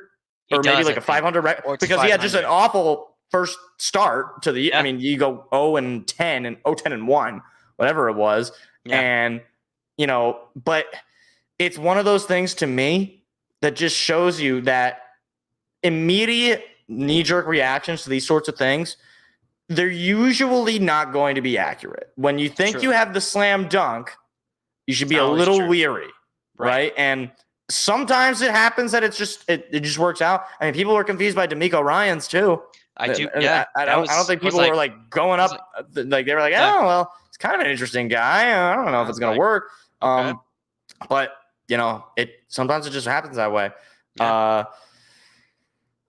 or maybe like a 500 record, because he had just an awful first start to the. I mean, you go 0-10 and 0-10-1, whatever it was, and but it's one of those things to me that just shows you that immediate knee-jerk reactions to these sorts of things, they're usually not going to be accurate. When you think you have the slam dunk, you should be a little weary, right? And sometimes it happens that it just works out. I mean, people were confused by DeMeco Ryans too. I do. And Yeah, I don't think people were like going up. Like they were like, oh well, it's kind of an interesting guy. I don't know if it's gonna work. Okay. But sometimes it just happens that way. Yeah.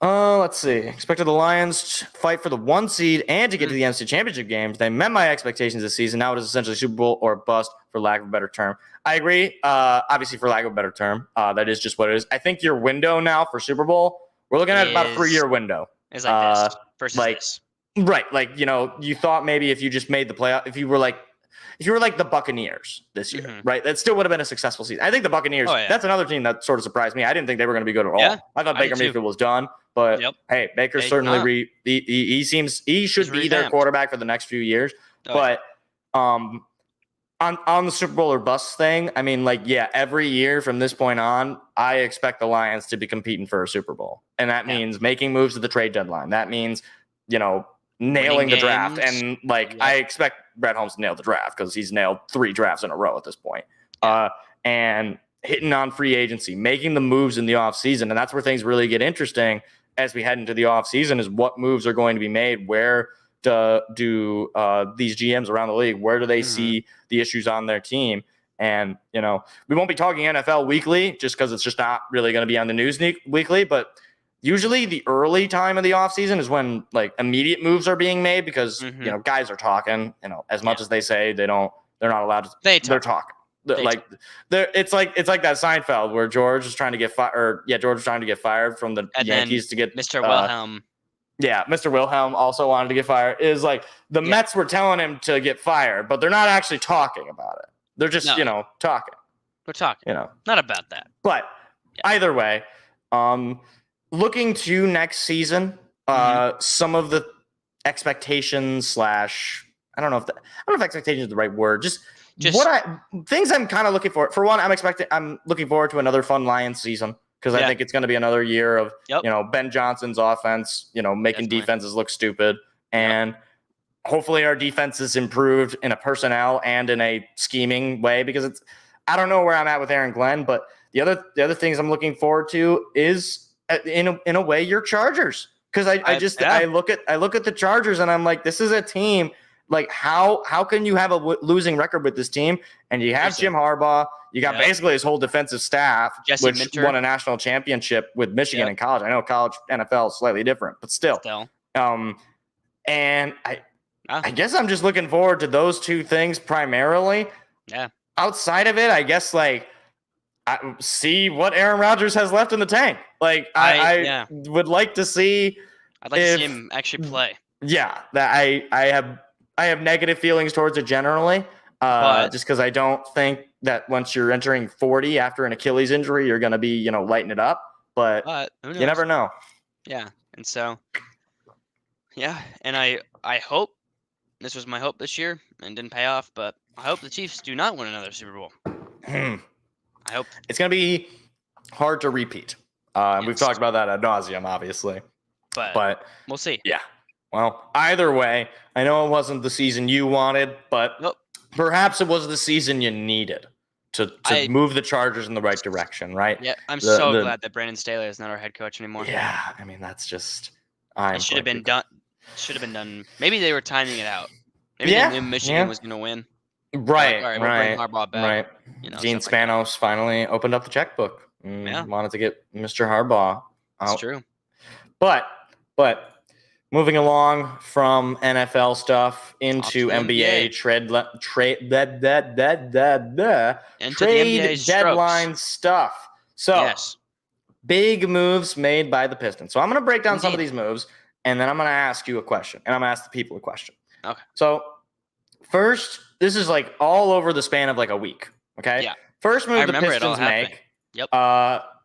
Let's see. Expected the Lions to fight for the 1 seed and to get to the NFC Championship games. They met my expectations this season. Now it is essentially Super Bowl or bust, for lack of a better term. I agree. Obviously, for lack of a better term, that is just what it is. I think your window now for Super Bowl, we're looking at about a 3-year window. It's like this versus this. Right. Like, you thought maybe if you just made the playoff, if you were like the Buccaneers this year, right? That still would have been a successful season. I think the Buccaneers, that's another team that sort of surprised me. I didn't think they were going to be good at all. Yeah, I thought Baker Mayfield was done, but hey, Baker certainly he should be their quarterback for the next few years. But on the Super Bowl or bust thing, I mean, every year from this point on, I expect the Lions to be competing for a Super Bowl. And that means making moves at the trade deadline. That means, nailing the draft. And I expect Brett Holmes to nail the draft because he's nailed 3 drafts in a row at this point. And hitting on free agency, making the moves in the offseason. And that's where things really get interesting as we head into the offseason is what moves are going to be made. Where do these GMs around the league, where do they see the issues on their team? And, we won't be talking NFL weekly just because it's just not really going to be on the news weekly. But usually the early time of the offseason is when immediate moves are being made because, guys are talking, as much as they say they're not allowed to, they're talking. It's like that Seinfeld where George was trying to get fired. George was trying to get fired from the Yankees to get Mr. Wilhelm. Yeah, Mr. Wilhelm also wanted to get fired. It was like the Mets were telling him to get fired, but they're not actually talking about it. They're just, talking. We're talking. Not about that. But either way, looking to next season, some of the expectations / I don't know if expectation is the right word. Just things I'm kind of looking for. For one, I'm looking forward to another fun Lions season because I think it's going to be another year of Ben Johnson's offense, making defenses look stupid, and hopefully our defense is improved in a personnel and in a scheming way because I don't know where I'm at with Aaron Glenn, but the other things I'm looking forward to is in a way your Chargers because I look at the Chargers and I'm like, this is a team. Like how can you have a losing record with this team? And you have Jim Harbaugh. You got basically his whole defensive staff, which won a national championship with Michigan in college. I know college NFL is slightly different, but still. And I guess I'm just looking forward to those two things primarily. Yeah. Outside of it, I guess I see what Aaron Rodgers has left in the tank. I would like to see. I'd like to see him actually play. Yeah, that I have negative feelings towards it generally, just because I don't think that once you're entering 40 after an Achilles injury, you're going to be, lighting it up. But you never know. Yeah, and so, and I hope, this was my hope this year and didn't pay off, but I hope the Chiefs do not win another Super Bowl. I hope. It's going to be hard to repeat. We've talked about that ad nauseum, obviously. But we'll see. Yeah. Well, either way, I know it wasn't the season you wanted, but perhaps it was the season you needed to move the Chargers in the right direction, right? Yeah, I'm so glad that Brandon Staley is not our head coach anymore. Yeah, I mean, that's just... It should have been done. Maybe they were timing it out. Maybe they knew Michigan was going to win. Right, all right, we'll bring Harbaugh back. Right. Gene Spanos finally opened up the checkbook. Wanted to get Mr. Harbaugh out. That's true. But moving along from NFL stuff into NBA trade deadline stuff. So big moves made by the Pistons. So I'm going to break down some of these moves, and then I'm going to ask you a question, and I'm going to ask the people a question. Okay. So first, this is all over the span of a week. Okay. Yeah. First move the Pistons make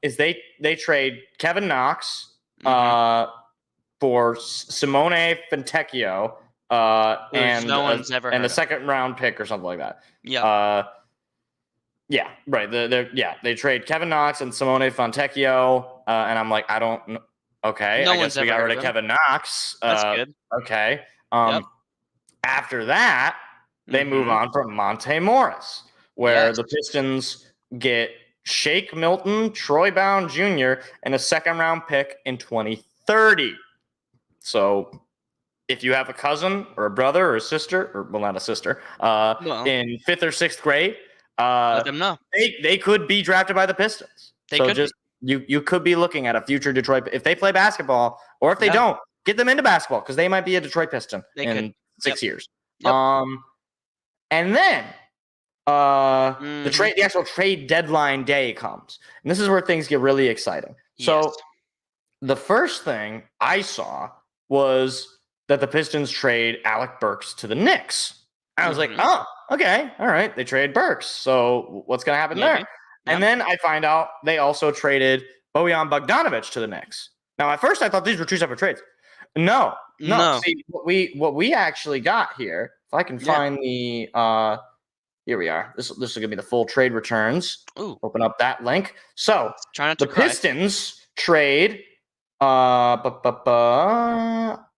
is they trade Kevin Knox for Simone Fontecchio and a second round pick or something like that. Yeah. Yeah, right. They trade Kevin Knox and Simone Fontecchio, and I'm like, I don't know. Okay, I guess we got rid of Kevin Knox. That's good. Okay. After that, they move on from Monte Morris, where the Pistons get Shake Milton, Troy Brown Jr., and a second round pick in 2030. So if you have a cousin or a brother or a sister, or well, not a sister, in 5th or 6th grade, Let them know. they could be drafted by the Pistons. You could be looking at a future Detroit if they play basketball, or if they don't, get them into basketball because they might be a Detroit Piston in 6 years. Yep. And then the actual trade deadline day comes, and this is where things get really exciting. So the first thing I saw was that the Pistons trade Alec Burks to the Knicks. I was like, oh, okay, all right, they trade Burks. So what's going to happen there? And then I find out they also traded Bojan Bogdanovic to the Knicks. Now, at first, I thought these were 2 separate trades. No. See, what we actually got here, if I can find the here we are. This is going to be the full trade returns. Ooh. Open up that link. So the Pistons trade Bojan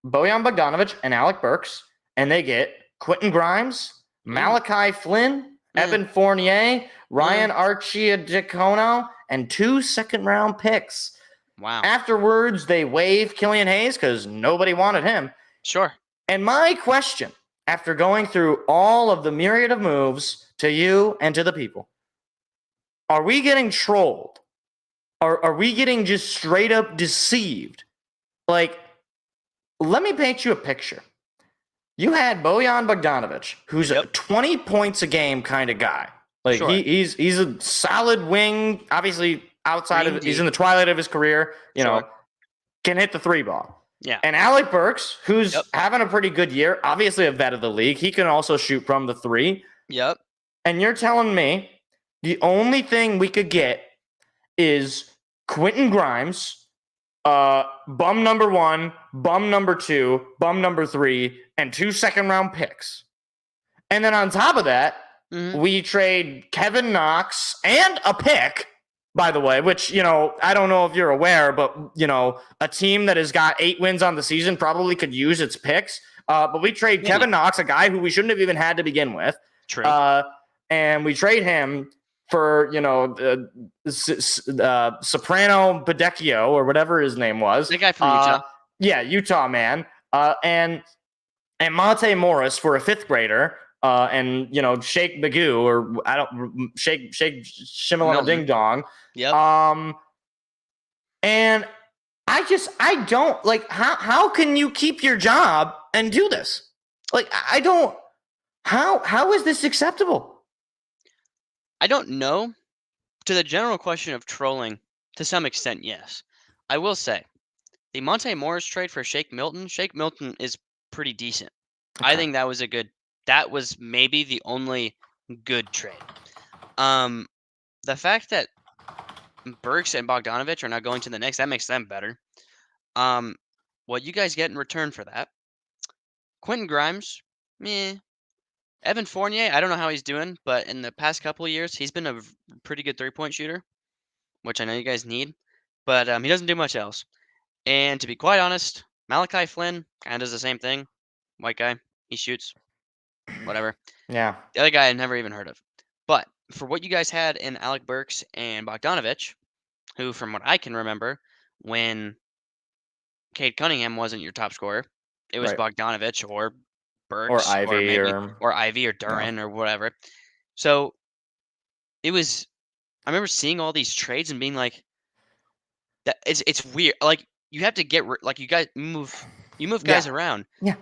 Bogdanovic and Alec Burks, and they get Quentin Grimes, Malachi Flynn, Evan Fournier, Ryan Arcidiacono, and 2 second-round picks. Wow. Afterwards, they waive Killian Hayes because nobody wanted him. Sure. And my question, after going through all of the myriad of moves to you and to the people, are we getting trolled? Are we getting just straight up deceived? Like, let me paint you a picture. You had Bojan Bogdanovic, who's a 20 points a game kind of guy. Like he's a solid wing, obviously he's in the twilight of his career, you know, can hit the 3 ball. Yeah. And Alec Burks, who's having a pretty good year, obviously a vet of the league. He can also shoot from the 3. Yep. And you're telling me the only thing we could get is Quentin Grimes, bum number 1, bum number 2, bum number 3, and 2 second-round picks. And then on top of that, we trade Kevin Knox and a pick, by the way, which, you know, I don't know if you're aware, but, you know, a team that has got 8 wins on the season probably could use its picks. But we trade Kevin Knox, a guy who we shouldn't have even had to begin with. True. And we trade him for, you know, Soprano Badecchio or whatever his name was. The guy from Utah. Yeah, Utah man. And Monte Morris for a 5th grader. And, you know, Shake Magoo or Shake Shimala Ding Dong. Yep. And I don't like how can you keep your job and do this? Like, I don't, how is this acceptable? I don't know. To the general question of trolling, to some extent, yes. I will say, the Monte Morris trade for Shake Milton is pretty decent. Okay. I think that was maybe the only good trade. The fact that Burks and Bogdanovic are now going to the Knicks, that makes them better. What you guys get in return for that? Quentin Grimes, meh. Evan Fournier, I don't know how he's doing, but in the past couple of years, he's been a pretty good 3-point shooter, which I know you guys need, but he doesn't do much else. And to be quite honest, Malachi Flynn kind of does the same thing. White guy, he shoots, whatever. Yeah. The other guy I never even heard of. But for what you guys had in Alec Burks and Bogdanovic, who, from what I can remember, when Cade Cunningham wasn't your top scorer, it was Bogdanovic or Burks or Ivy or Ivy or Duran or whatever. So it was. I remember seeing all these trades and being like, "That it's weird." Like you have to get like you move guys around. Yeah,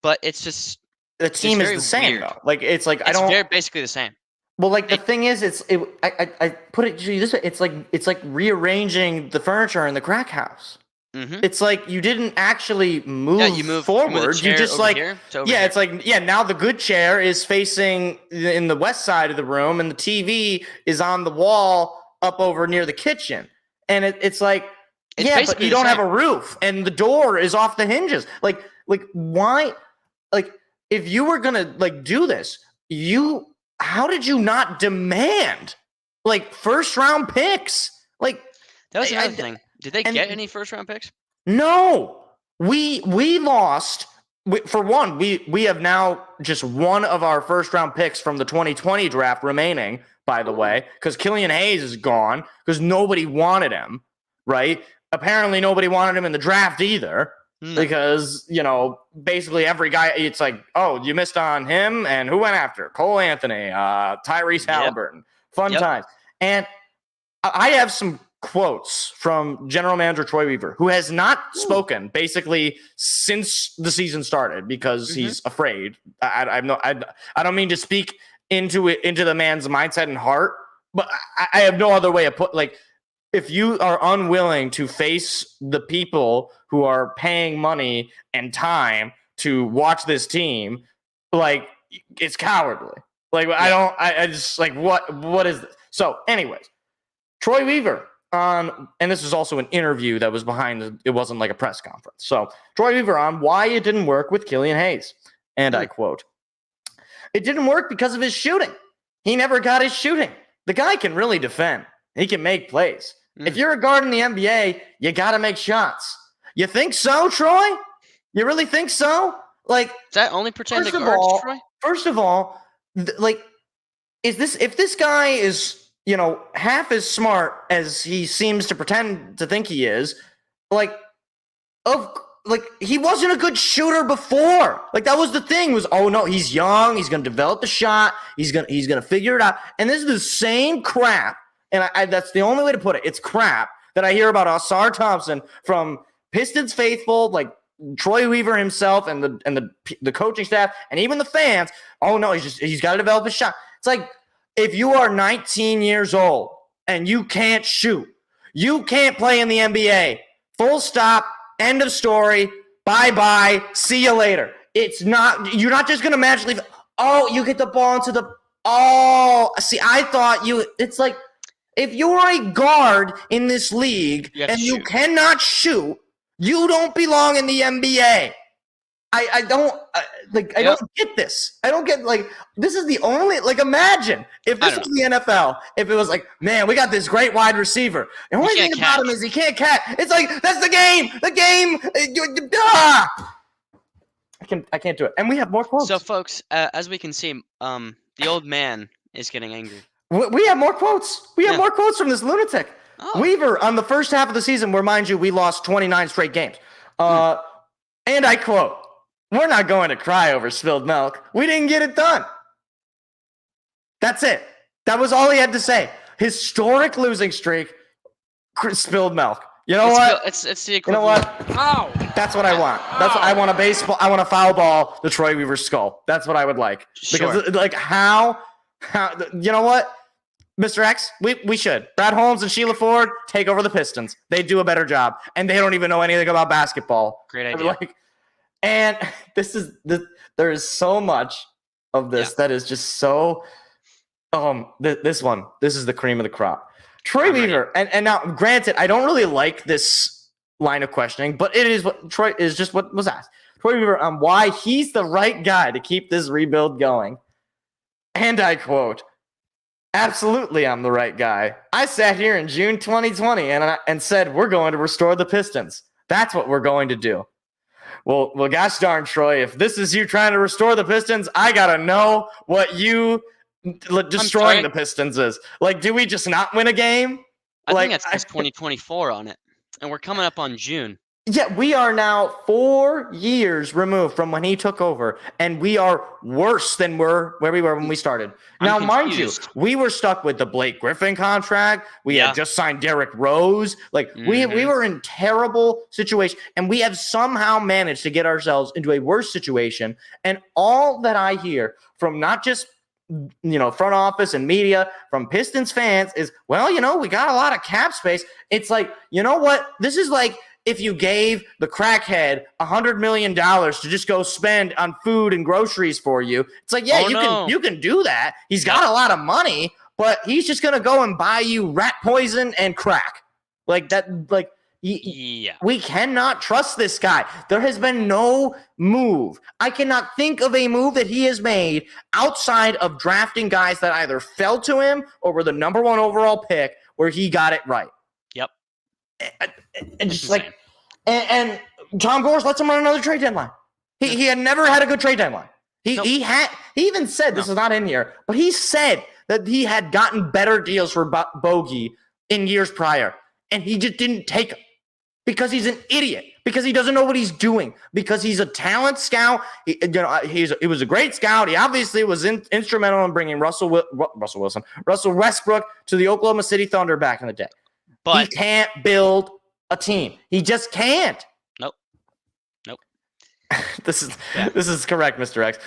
but it's just the team is the same though. Like it's like it's basically the same. Well, like the thing is, I put it to you this way. It's like rearranging the furniture in the crack house. Mm-hmm. It's like you didn't actually move forward. You just like it's like now the good chair is facing in the west side of the room, and the TV is on the wall up over near the kitchen. And it's like but you don't have a roof, and the door is off the hinges. Like why? Like if you were gonna like do this, how did you not demand like first round picks? Like that was another thing. Did they get any first round picks? No, we lost. For one, we have now just one of our first round picks from the 2020 draft remaining, by the way, because Killian Hayes is gone because nobody wanted him, right? Apparently nobody wanted him in the draft either. because, basically every guy, it's like, oh, you missed on him, and who went after? Cole Anthony, Tyrese Halliburton. Fun times. And I have some quotes from general manager Troy Weaver, who has not spoken basically since the season started because he's afraid. I don't mean to speak into the man's mindset and heart, but I have no other way of if you are unwilling to face the people who are paying money and time to watch this team, it's cowardly. I just what is this? So anyways, Troy Weaver and this is also an interview that was it wasn't like a press conference. So Troy Weaver on why it didn't work with Killian Hayes. And I quote, "It didn't work because of his shooting. He never got his shooting. The guy can really defend. He can make plays. If you're a guard in the NBA, you got to make shots. You think so, Troy? You really think so? Does that only pertain to guards, Troy? First of all, if this guy is, half as smart as he seems to pretend to think he is, he wasn't a good shooter before. That was the thing was, oh no, he's young. He's going to develop the shot. He's going to figure it out. And this is the same crap. And that's the only way to put it. It's crap that I hear about Ausar Thompson from Pistons faithful, Troy Weaver himself and the coaching staff and even the fans. Oh no, he's got to develop his shot. It's if you are 19 years old and you can't shoot, you can't play in the NBA. Full stop. End of story. Bye-bye. See you later. You're not just going to magically, you get the ball into I thought it's if you're a guard in this league and you cannot shoot, you don't belong in the NBA. I don't get this. I don't get this is the only imagine if this was the NFL, if it was man, we got this great wide receiver. The only thing about him is he can't catch. It's that's the game. The game. I can't do it. And we have more quotes. So folks, as we can see, the old man is getting angry. We have more quotes. We have more quotes from this lunatic. Weaver on the first half of the season, where, mind you, we lost 29 straight games. And I quote, "We're not going to cry over spilled milk. We didn't get it done." That's it. That was all he had to say. Historic losing streak, spilled milk. You know what? It's the equivalent. You know what? That's what I want. I want a baseball. I want a foul ball to Troy Weaver's skull. That's what I would like. Sure. Because how you know what? Mr. X, we should. Brad Holmes and Sheila Ford take over the Pistons. They do a better job, and they don't even know anything about basketball. Great idea. And there is so much of this that is just so. This is the cream of the crop. Troy Weaver, and now granted, I don't really like this line of questioning, but it is what was asked. Troy Weaver on why he's the right guy to keep this rebuild going. And I quote, "Absolutely, I'm the right guy. I sat here in June 2020 and said, we're going to restore the Pistons. That's what we're going to do." Well, gosh darn, Troy, if this is you trying to restore the Pistons, I got to know what you destroying the Pistons is. Do we just not win a game? I think that's 2024 on it. And we're coming up on June. Yeah, we are now 4 years removed from when he took over, and we are worse than where we were when we started. Now, mind you, we were stuck with the Blake Griffin contract. We had just signed Derrick Rose. We were in terrible situation, and we have somehow managed to get ourselves into a worse situation. And all that I hear from not just front office and media, from Pistons fans is, well, we got a lot of cap space. It's you know what? This is if you gave the crackhead $100 million to just go spend on food and groceries for you. It's you can do that. He's got a lot of money, but he's just going to go and buy you rat poison and crack. We cannot trust this guy. There has been no move. I cannot think of a move that he has made outside of drafting guys that either fell to him or were the number one overall pick where he got it right. Yep. And just and Tom Gores lets him run another trade deadline. He had never had a good trade deadline. He even said, this is not in here, but he said that he had gotten better deals for Bogey in years prior, and he just didn't take them. Because he's an idiot. Because he doesn't know what he's doing. Because he's a talent scout. He was a great scout. He obviously was instrumental in bringing Russell Westbrook to the Oklahoma City Thunder back in the day. But he can't build a team. He just can't. Nope. This is correct, Mr. X.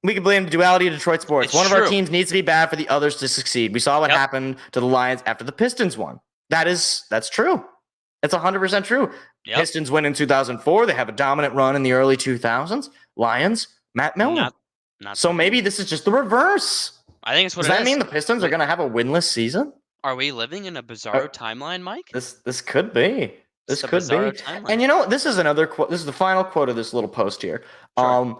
We can blame the duality of Detroit sports. It's One true. of our teams needs to be bad for the others to succeed. We saw what happened to the Lions after the Pistons won. That's true. That's 100% true. Yep. Pistons win in 2004. They have a dominant run in the early 2000s. Lions, Matt Milner. Not so maybe this is just the reverse. I think it's what Does that mean the Pistons are going to have a winless season? Are we living in a bizarro timeline, Mike? This could be. This could be. Timeline. And you know what? This is another quote. This is the final quote of this little post here. Sure.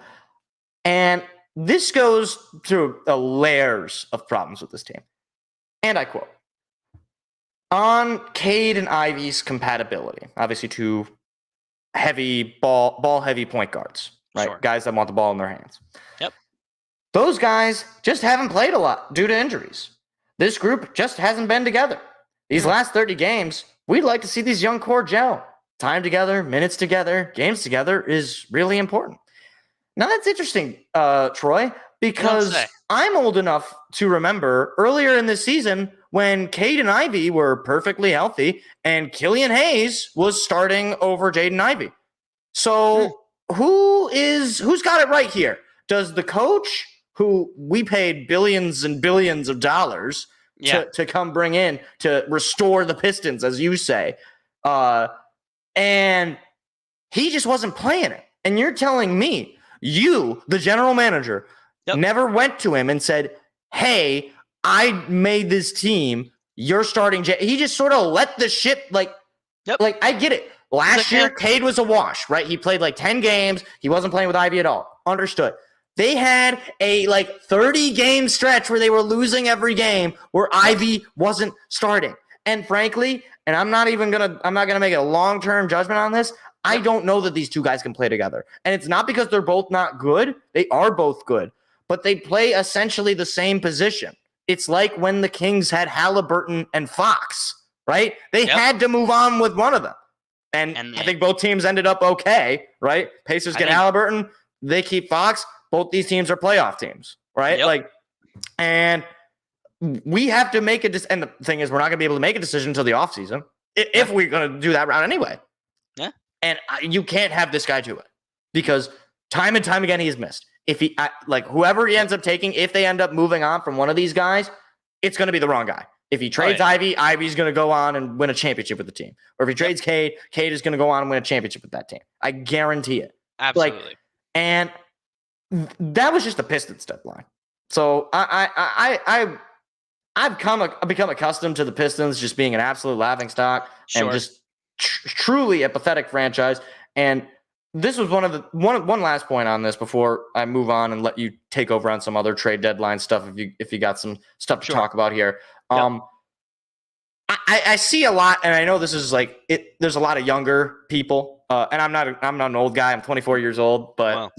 And this goes through layers of problems with this team. And I quote, on Cade and Ivy's compatibility, obviously two heavy ball heavy point guards, right? Sure. Guys that want the ball in their hands. Yep. Those guys just haven't played a lot due to injuries. This group just hasn't been together. These last 30 games, we'd like to see these young core gel. Time together, minutes together, games together is really important. Now that's interesting, Troy, because I'm old enough to remember earlier in this season when Cade and Ivy were perfectly healthy and Killian Hayes was starting over Jaden Ivey. So who's got it right here? Does the coach, who we paid billions and billions of dollars to come bring in to restore the Pistons, as you say, and he just wasn't playing it. And you're telling me you, the general manager, never went to him and said, hey, I made this team. You're starting. He just sort of let the ship like I get it. Last year, Cade was a wash, right? He played like 10 games. He wasn't playing with Ivy at all. Understood. They had a 30-game stretch where they were losing every game where Ivy wasn't starting. And frankly, and I'm not gonna make a long-term judgment on this. I don't know that these two guys can play together. And it's not because they're both not good. They are both good. But they play essentially the same position. It's like when the Kings had Halliburton and Fox, right? They had to move on with one of them. And I think both teams ended up okay, right? Pacers get Halliburton. They keep Fox. Both these teams are playoff teams, right? And we have to make a and the thing is, we're not going to be able to make a decision until the offseason if we're going to do that route anyway. Yeah. And you can't have this guy do it because time and time again he has missed. If he whoever he ends up taking, if they end up moving on from one of these guys, it's going to be the wrong guy. If he trades Ivy, Ivy's going to go on and win a championship with the team. Or if he trades Cade, Cade is going to go on and win a championship with that team. I guarantee it. Absolutely. And that was just the Pistons deadline. So I've become accustomed to the Pistons just being an absolute laughingstock and just truly a pathetic franchise. And this was one last point on this before I move on and let you take over on some other trade deadline stuff if you got some stuff to talk about here. I see a lot, and I know this is there's a lot of younger people, and I'm not an old guy. I'm 24 years old, but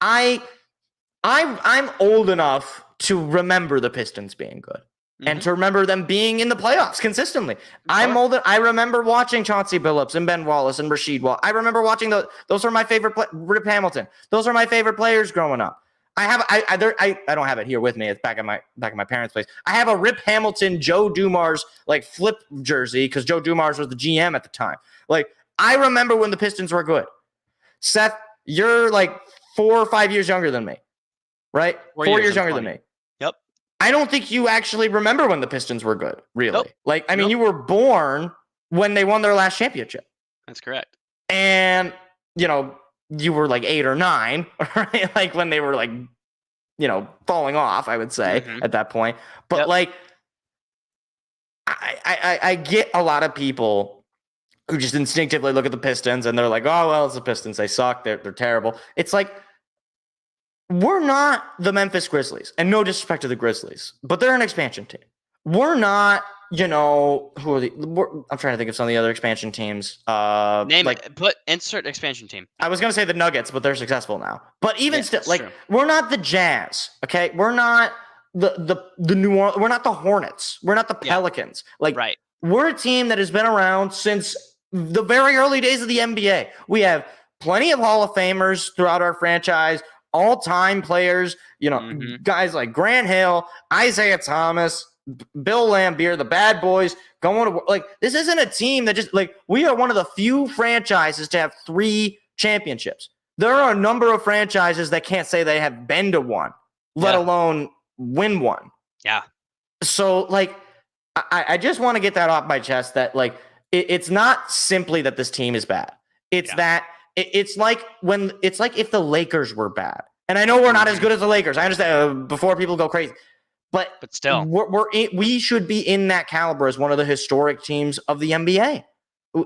I'm old enough to remember the Pistons being good. And to remember them being in the playoffs consistently. I'm old. I remember watching Chauncey Billups and Ben Wallace and Rasheed Wallace. I remember watching those are my favorite. Rip Hamilton. Those are my favorite players growing up. I don't have it here with me. It's back at my parents' place. I have a Rip Hamilton, Joe Dumars flip jersey because Joe Dumars was the GM at the time. I remember when the Pistons were good. Seth, you're 4 or 5 years younger than me, right? 4 years younger than me. I don't think you actually remember when the Pistons were good, really. Nope. You were born when they won their last championship. That's correct. And, you were 8 or 9, right? When they were falling off, I would say at that point. But I get a lot of people who just instinctively look at the Pistons and they're like, oh, well, it's the Pistons. They suck. They're terrible. It's we're not the Memphis Grizzlies, and no disrespect to the Grizzlies, but they're an expansion team. We're not, who are I'm trying to think of some of the other expansion teams. Insert expansion team. I was going to say the Nuggets, but they're successful now. But even still, we're not the Jazz, okay? We're not the New Orleans. We're not the Hornets. We're not the Pelicans. We're a team that has been around since the very early days of the NBA. We have plenty of Hall of Famers throughout our franchise, all-time players, guys like Grant Hill, Isaiah Thomas, Bill Laimbeer, the Bad Boys going to like this isn't a team that just like we are one of the few franchises to have 3 championships. There are a number of franchises that can't say they have been to one, let alone win one. Yeah. So like I just want to get that off my chest that like it's not simply that this team is bad. It's that it's like if the Lakers were bad. And I know we're not as good as the Lakers. I understand before people go crazy. But still, we should be in that caliber as one of the historic teams of the NBA.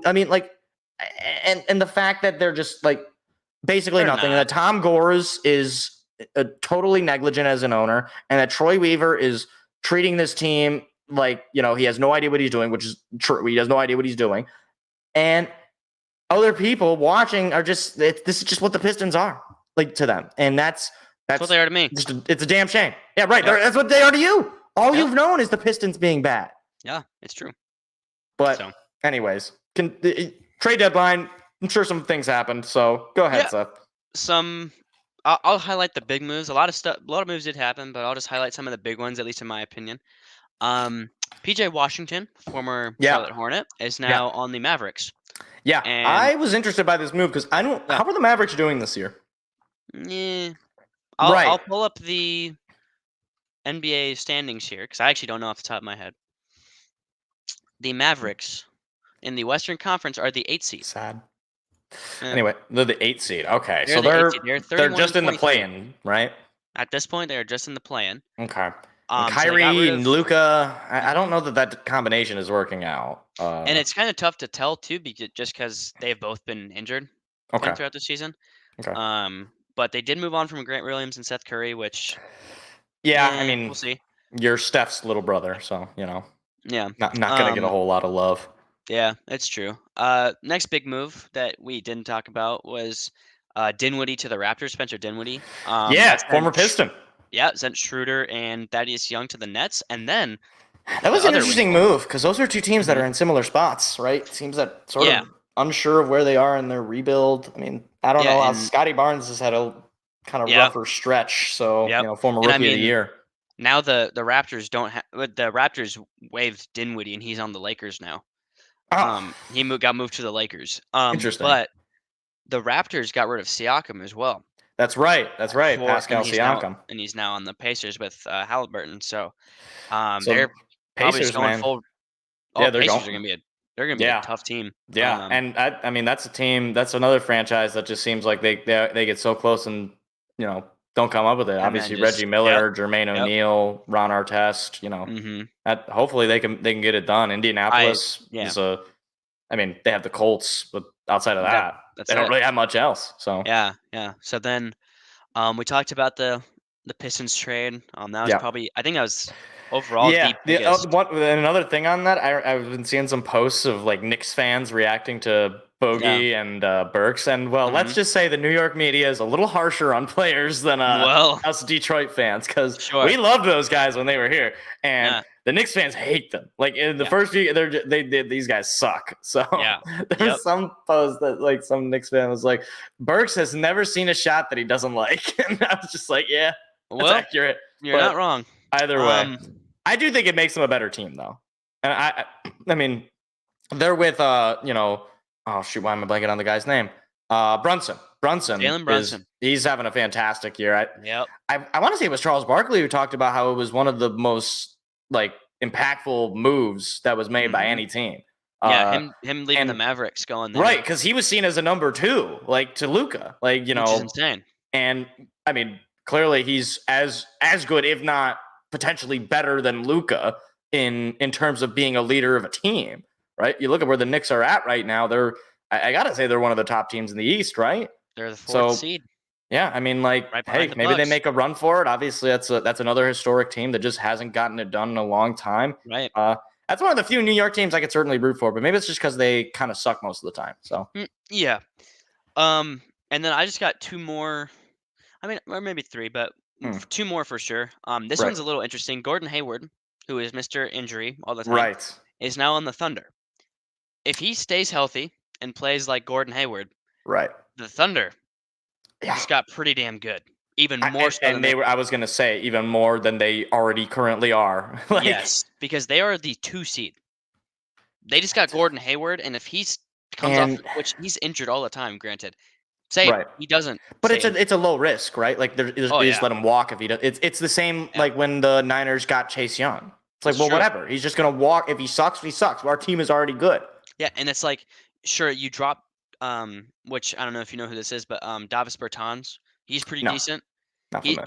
I mean, like, and the fact that they're just like basically They're nothing. not. And that Tom Gores is totally negligent as an owner, and that Troy Weaver is treating this team like he has no idea what he's doing, which is true. He has no idea what he's doing, and other people watching are just this is just what the Pistons are like to them, and that's what they are to me. It's a damn shame. Yeah, right. That's what they are to you. All you've known is the Pistons being bad. Yeah, it's true. But anyways, trade deadline. I'm sure some things happened. So go ahead, Seth. I'll highlight the big moves. A lot of moves did happen, but I'll just highlight some of the big ones, at least in my opinion. PJ Washington, former Charlotte Hornet, is now on the Mavericks. Yeah, and I was interested by this move because I don't. How are the Mavericks doing this year? Yeah. I'll pull up the NBA standings here because I actually don't know off the top of my head. The Mavericks in the Western Conference are the 8th seed. Sad. Anyway, they're the 8th seed. Okay, They're so the they're just in the play-in, right? At this point, they are just in the play-in. Okay. Kyrie and Luka, I don't know that combination is working out. And it's kind of tough to tell too, because they've both been injured throughout the season. Okay. But they did move on from Grant Williams and Seth Curry, which I mean, we'll see. You're Steph's little brother, so Yeah, not gonna get a whole lot of love. Yeah, it's true. Next big move that we didn't talk about was Dinwiddie to the Raptors, Spencer Dinwiddie. Former Piston. Sent Schroeder and Thaddeus Young to the Nets, and then that was an interesting move because those are two teams that are in similar spots, right? Teams that sort of unsure of where they are in their rebuild. I mean, I don't know. Scotty Barnes has had a kind of rougher stretch, so former rookie of the year. Now the Raptors don't have the Raptors waived Dinwiddie, and he's on the Lakers now. He got moved to the Lakers. Interesting. But the Raptors got rid of Siakam as well. That's right. Pascal Siakam. And he's now on the Pacers with Halliburton. So, so they're Pacers, probably going full. Yeah, they're going to be a tough team. Yeah, and I mean that's a team. That's another franchise that just seems like they get so close and don't come up with it. Obviously, Reggie Miller, Jermaine O'Neal, Ron Artest. That hopefully they can get it done. Indianapolis is I mean, they have the Colts, but outside of that, they don't really have much else. So yeah. So then, we talked about the Pistons trade. That was probably I think that was overall the biggest. Another thing on that, I've been seeing some posts of like Knicks fans reacting to Bogey and Burks, and let's just say the New York media is a little harsher on players than us Detroit fans because we loved those guys when they were here, and the Knicks fans hate them. Like in the first few, these guys suck. So there's some post that like some Knicks fan was like, Burks has never seen a shot that he doesn't like, and I was just like, that's accurate. You're not wrong. Either way, I do think it makes them a better team though, and I mean, they're with oh shoot, why am I blanking on the guy's name? Brunson. Jalen Brunson. He's having a fantastic year. I want to say it was Charles Barkley who talked about how it was one of the most like impactful moves that was made by any team. Him leaving the Mavericks going there. Right, because he was seen as a number 2, like to Luka, like which is insane. And I mean, clearly he's as good, if not potentially better than Luka in terms of being a leader of a team. Right, you look at where the Knicks are at right now. I gotta say they're one of the top teams in the East, right? They're the 4th seed. Yeah, I mean, like, hey, maybe they make a run for it. Obviously, that's another historic team that just hasn't gotten it done in a long time. Right. That's one of the few New York teams I could certainly root for, but maybe it's just because they kind of suck most of the time. So yeah. And then I just got 2 more. I mean, or maybe 3, but 2 more for sure. This one's a little interesting. Gordon Hayward, who is Mr. Injury all the time, is now on the Thunder. if he stays healthy and plays like Gordon Hayward, Right. the Thunder Yeah. just got pretty damn good. Even more so and than they were. I was going to say even more than they already currently are. Like, yes, because they are the 2 seed. They just got Gordon Hayward, and if he comes off, which he's injured all the time, granted. Say Right. he doesn't. But it's a low risk, right? Like you just let him walk if he does. It's the same like when the Niners got Chase Young. It's like, That's well, true. whatever. He's just gonna walk. If he sucks, he sucks. Our team is already good. Yeah, and it's like, sure, you drop, which I don't know if you know who this is, but Davis Bertans, he's pretty No, decent. Not familiar.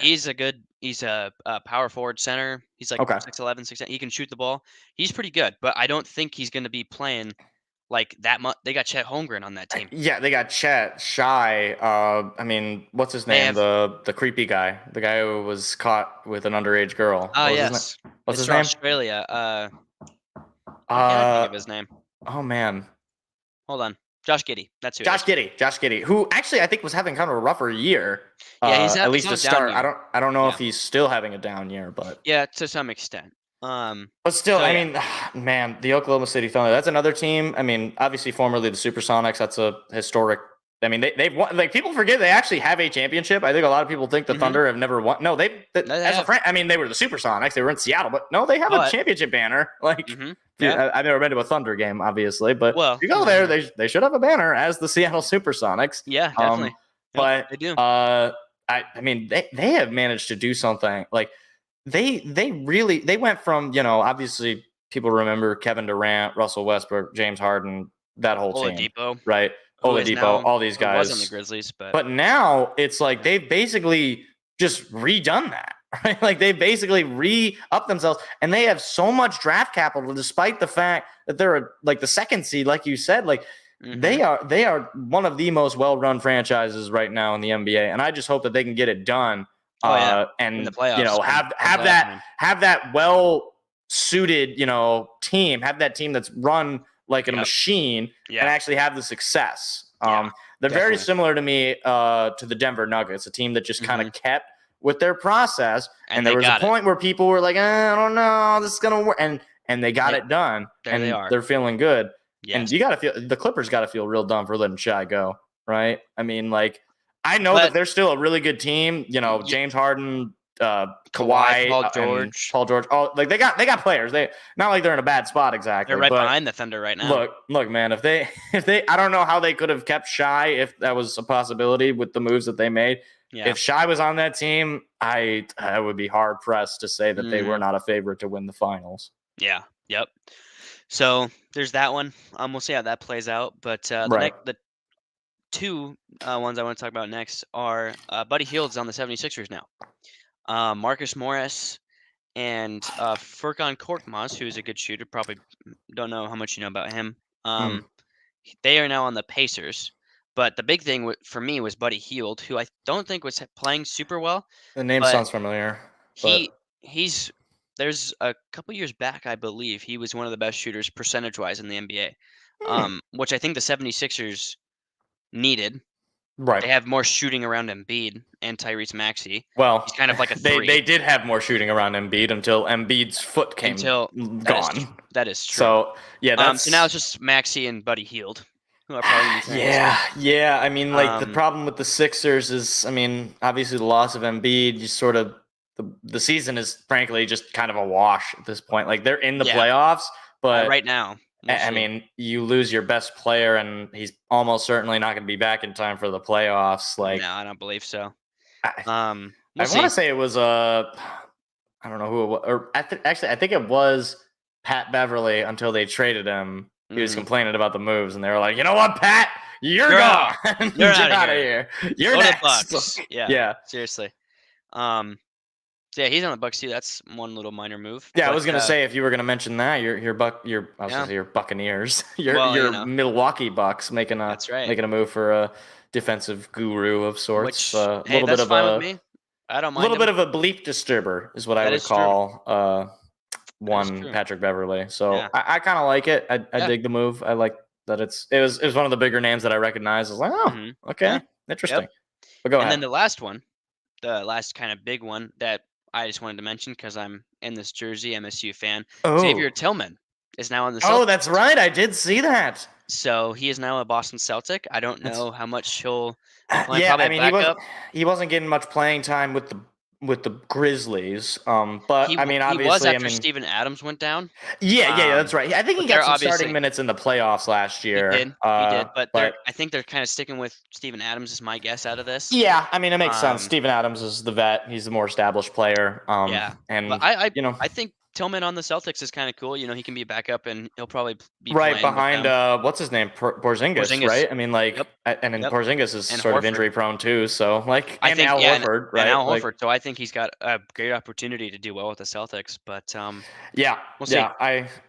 He's a power forward center. He's like Okay. 6'11", 6'10". He can shoot the ball. He's pretty good, but I don't think he's going to be playing like that much. They got Chet Holmgren on that team. Yeah, they got Chet, Shy. I mean, what's his name? The creepy guy, the guy who was caught with an underage girl. Oh, What was his yes. What's his Mr. name? Australia. I can't think of his name. Oh man, Hold on. Josh Giddey. That's who. Josh Giddey, who actually I think was having kind of a rougher year. Yeah, he's at least on to a down start. year. I don't know if he's still having a down year, but Yeah, to some extent. but still, so, I yeah. mean, man, the Oklahoma City Thunder. That's another team. I mean, obviously formerly the Supersonics. That's a historic. I mean, they've won. Like people forget they actually have a championship. I think a lot of people think the Thunder have never won. No, I mean, they were the Supersonics. They were in Seattle, but no, they have a championship banner. Like, I've never been to a Thunder game, obviously, but if you go there, they should have a banner as the Seattle Supersonics. Yeah, definitely. But they do. I mean, they have managed to do something. Like, they went from, obviously people remember Kevin Durant, Russell Westbrook, James Harden, that whole team, Oladipo. right? Oladipo, all these guys. Was on the Grizzlies, but now it's like they've basically just redone that, right? Like they basically re-up themselves, and they have so much draft capital, despite the fact that they're like the second seed, like you said. Like they are one of the most well-run franchises right now in the NBA, and I just hope that they can get it done. And in the playoffs, have that well-suited team, have that team that's run like a machine, and actually have the success. They're very similar to me to the Denver Nuggets, a team that just kind of kept with their process. And there was a point where people were like, I don't know, this is gonna work, and they got it done. They're feeling good. Yes. And you gotta feel the Clippers gotta feel real dumb for letting Shai go, right? I mean, like, I know that they're still a really good team. James Harden, Kawhi, Paul George. Oh, like they got players. They not like they're in a bad spot exactly. They're right behind the Thunder right now. Look, man. If they, I don't know how they could have kept Shai if that was a possibility with the moves that they made. Yeah. If Shai was on that team, I would be hard pressed to say that they were not a favorite to win the finals. Yeah. Yep. So there's that one. We'll see how that plays out. But the two ones I want to talk about next are Buddy Hield's on the 76ers now. Marcus Morris and Furkan Korkmaz, who's a good shooter. Probably don't know how much you know about him. They are now on the Pacers. But the big thing for me was Buddy Hield, who I don't think was playing super well. The name sounds familiar. There's a couple years back, I believe, he was one of the best shooters percentage-wise in the NBA, which I think the 76ers needed. Right. They have more shooting around Embiid and Tyrese Maxey. Well, he's kind of like a three. They did have more shooting around Embiid until Embiid's foot came gone. That is true. So, yeah, so now it's just Maxey and Buddy Hield, who are probably yeah. I mean, like, the problem with the Sixers is, I mean, obviously the loss of Embiid, you sort of the season is frankly just kind of a wash at this point. Like, they're in the playoffs, but right now. I mean, you lose your best player, and he's almost certainly not going to be back in time for the playoffs. Like, no, I don't believe so. I want to say it was I don't know who it was, or actually, I think it was Pat Beverly until they traded him. He was complaining about the moves, and they were like, "You know what, Pat? You're gone. You're out of here. You're Go next." Bucks. Yeah, seriously. So yeah, he's on the Bucks too. That's one little minor move. Yeah, I was gonna say if you were gonna mention that, your Buccaneers, your Milwaukee Bucks making a move for a defensive guru of sorts. A little bit of with me. I don't mind. A little bit of a bleep disturber is what I would call Patrick Beverly. So yeah. I kind of like it. I dig the move. I like that it was one of the bigger names that I recognized. I was like, okay, interesting. Yep. But go ahead. And then the last one, the last kind of big one that I just wanted to mention because I'm in this jersey, MSU fan. Xavier Tillman is now on the Oh, Celtics. that's right. I did see that. So he is now a Boston Celtic. I don't know how much he'll be playing. Yeah, Probably I a mean backup. he wasn't getting much playing time with the Grizzlies. But I mean, He was obviously, I after mean, Steven Adams went down. yeah, that's right. I think he But got they're some starting obviously minutes in the playoffs last he year. did, he did. But I think they're kind of sticking with Steven Adams is my guess out of this. yeah, I mean, it makes sense. Um, Steven Adams is the vet. He's the more established player. Yeah, And but I you know, I think Tillman on the Celtics is kind of cool. You know, he can be a backup and he'll probably be right playing with behind them. what's his name, Porzingis, Porzingis. right? I mean, like, Yep. and then Yep. Porzingis is And sort of Horford. injury prone too. So like, I and think Al yeah, Horford, right? and Al Like, Horford. So I think he's got a great opportunity to do well with the Celtics. But yeah, we'll see. yeah.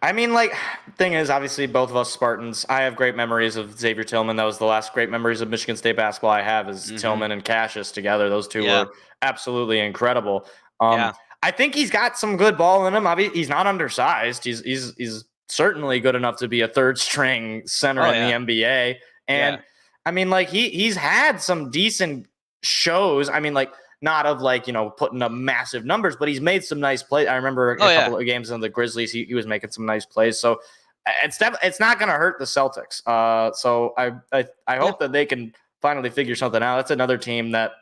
I mean, like, thing is, obviously, both of us Spartans. I have great memories of Xavier Tillman. That was the last great memories of Michigan State basketball I have is Tillman and Cassius together. Those two Yeah. were absolutely incredible. Yeah. I think he's got some good ball in him. Obviously, he's not undersized. He's certainly good enough to be a third string center in the NBA. And I mean, like, he's had some decent shows. I mean, like, not of like, you know, putting up massive numbers, but he's made some nice plays. I remember a couple of games in the Grizzlies, he was making some nice plays. So it's not going to hurt the Celtics. So I hope that they can finally figure something out. That's another team that,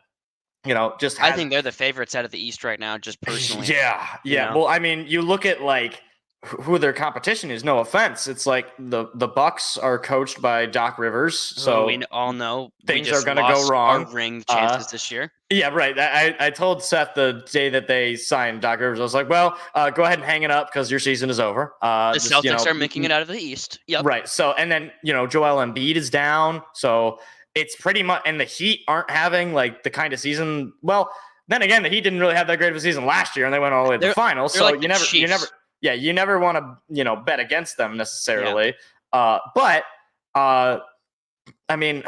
you know, just I think they're the favorites out of the East right now, just personally. Yeah. you know? Well, I mean, you look at like who their competition is. No offense, it's like the Bucks are coached by Doc Rivers, so we all know things we just are going to go lost wrong. Our ring chances this year. Yeah, right. I told Seth the day that they signed Doc Rivers, I was like, well, go ahead and hang it up because your season is over. The Celtics are making it out of the East. Yep. Right. So, and then, you know, Joel Embiid is down. So it's pretty much, and the Heat aren't having like the kind of season. Well, then again, the Heat didn't really have that great of a season last year and they went all the way to the finals. So like you never want to, you know, bet against them necessarily. Yeah. I mean,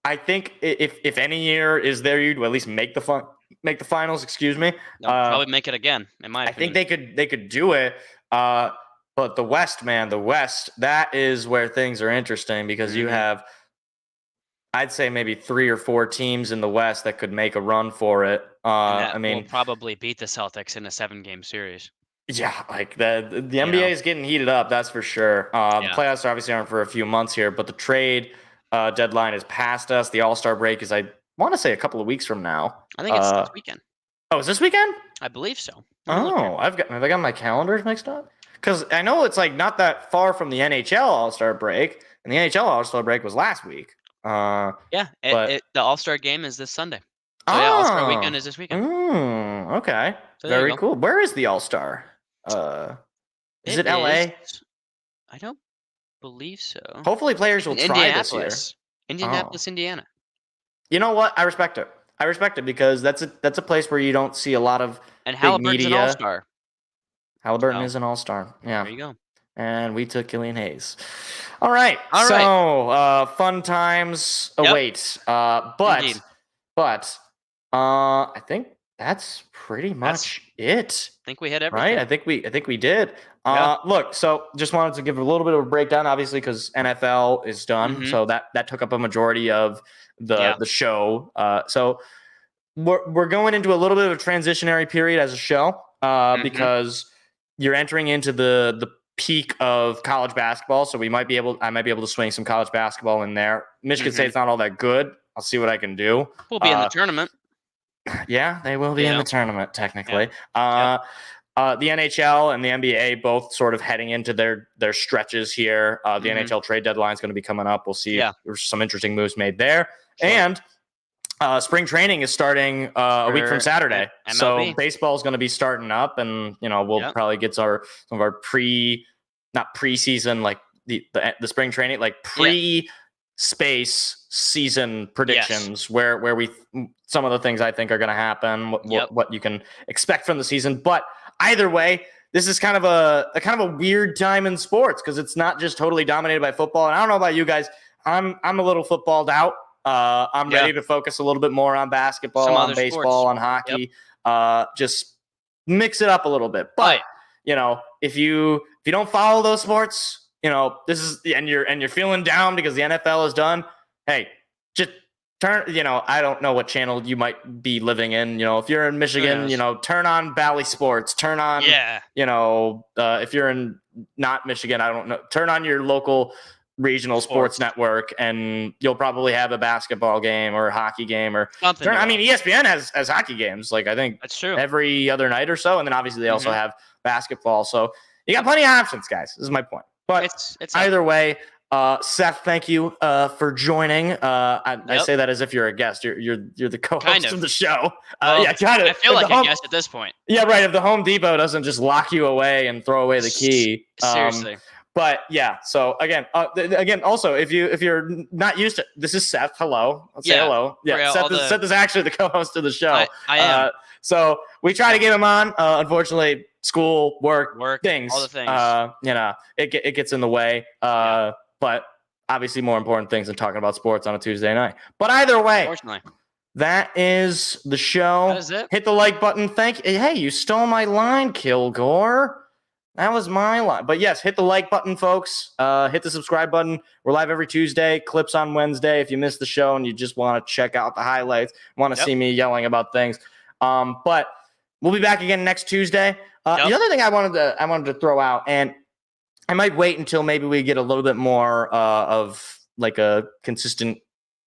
I think if any year is there, you'd at least make the finals. Excuse me. They'll probably make it again. In my opinion, I think they could do it. But the West, man, that is where things are interesting because you have, I'd say maybe 3 or 4 teams in the West that could make a run for it. I mean, will probably beat the Celtics in a 7-game series. Yeah, like the NBA is getting heated up. That's for sure. The playoffs obviously aren't for a few months here, but the trade deadline is past us. The All-Star break is, I want to say, a couple of weeks from now. I think it's this weekend. Oh, is this weekend? I believe so. Have I got my calendars mixed up? Because I know it's like not that far from the NHL All-Star break, and the NHL All-Star break was last week. The All-Star game is this Sunday. So All-Star weekend is this weekend. Okay. So very cool. Where is the All-Star? Is it LA? I don't believe so. Hopefully players will try this year. Indianapolis, Indiana. You know what? I respect it because that's a place where you don't see a lot of and big Halliburton's media. An All-Star. Halliburton is an All-Star. Yeah. There you go. And we took Killian Hayes. All right. So fun times await. But I think that's pretty much it. I think we hit everything. Right? I think we did. Look, so just wanted to give a little bit of a breakdown, obviously, because NFL is done. So that took up a majority of the show. So we're going into a little bit of a transitionary period as a show because you're entering into the peak of college basketball. So I might be able to swing some college basketball in there. Michigan State's not all that good. I'll see what I can do. We'll be in the tournament. Yeah, they will be in the tournament technically. The NHL and the NBA both sort of heading into their stretches here. The NHL trade deadline is going to be coming up. We'll see if there's some interesting moves made there. Sure. And spring training is starting a week from Saturday. MLB. So baseball is going to be starting up, and we'll probably get some of our not preseason, like the spring training, like space season predictions where we some of the things I think are going to happen, what you can expect from the season. But either way, this is kind of a weird time in sports because it's not just totally dominated by football. And I don't know about you guys, I'm a little footballed out. I'm ready to focus a little bit more on basketball, on baseball, sports. On hockey. Just mix it up a little bit. But if you don't follow those sports, this is and you're feeling down because the NFL is done. Hey, just I don't know what channel you might be living in. If you're in Michigan, turn on Bally Sports. Turn on, if you're in not Michigan, I don't know. Turn on your local regional sports network, and you'll probably have a basketball game or a hockey game or something. ESPN has hockey games. Like I think that's true every other night or so, and then obviously they also have basketball. So you got plenty of options, guys. This is my point. But it's either way. Seth, thank you for joining. I say that as if you're a guest. You're the co-host of the show. Well, kind of. I feel like a guest at this point. Yeah, right. If the Home Depot doesn't just lock you away and throw away the key, seriously. But yeah. So again, also if you're not used to, this is Seth. Hello. Let's say hello. Yeah. Seth is actually the co-host of the show. I am. So we try to get him on. Unfortunately, school, work, things, all the things. It gets in the way. But obviously more important things than talking about sports on a Tuesday night. But either way, unfortunately, that is the show. That is it. Hit the like button. Hey, you stole my line, Kilgore. That was my line. But yes, hit the like button, folks. Hit the subscribe button. We're live every Tuesday. Clips on Wednesday. If you missed the show and you just want to check out the highlights, want to see me yelling about things. But we'll be back again next Tuesday. The other thing I wanted to throw out, and I might wait until maybe we get a little bit more of like a consistent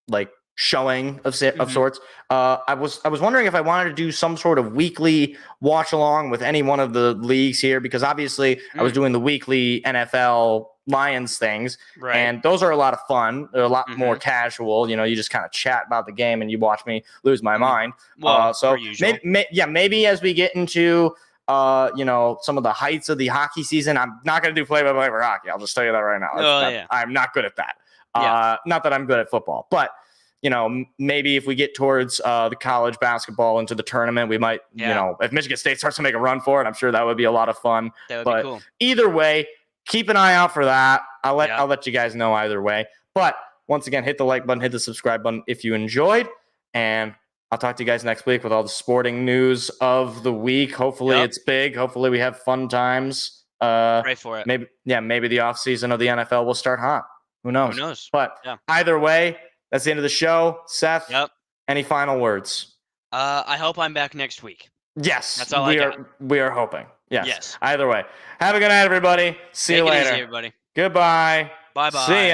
like showing of sorts. I was wondering if I wanted to do some sort of weekly watch along with any one of the leagues here, because obviously I was doing the weekly NFL Lions things, right? And those are a lot of fun. They're a lot more casual. You just kind of chat about the game and you watch me lose my mind. Well, so maybe as we get into some of the heights of the hockey season, I'm not going to do play-by-play for hockey. I'll just tell you that right now. I'm not good at that. Not that I'm good at football, but maybe if we get towards the college basketball into the tournament, we might, if Michigan State starts to make a run for it, I'm sure that would be a lot of fun. That would be cool. Either way, keep an eye out for that. I'll let you guys know either way. But once again, hit the like button, hit the subscribe button if you enjoyed, and I'll talk to you guys next week with all the sporting news of the week. Hopefully it's big. Hopefully we have fun times. Pray for it. Maybe the offseason of the NFL will start hot. Who knows? But either way, that's the end of the show. Seth, any final words? I hope I'm back next week. Yes. That's all we are hoping. Yes. Either way. Have a good night, everybody. See you later. Easy, everybody. Goodbye. Bye-bye. See ya.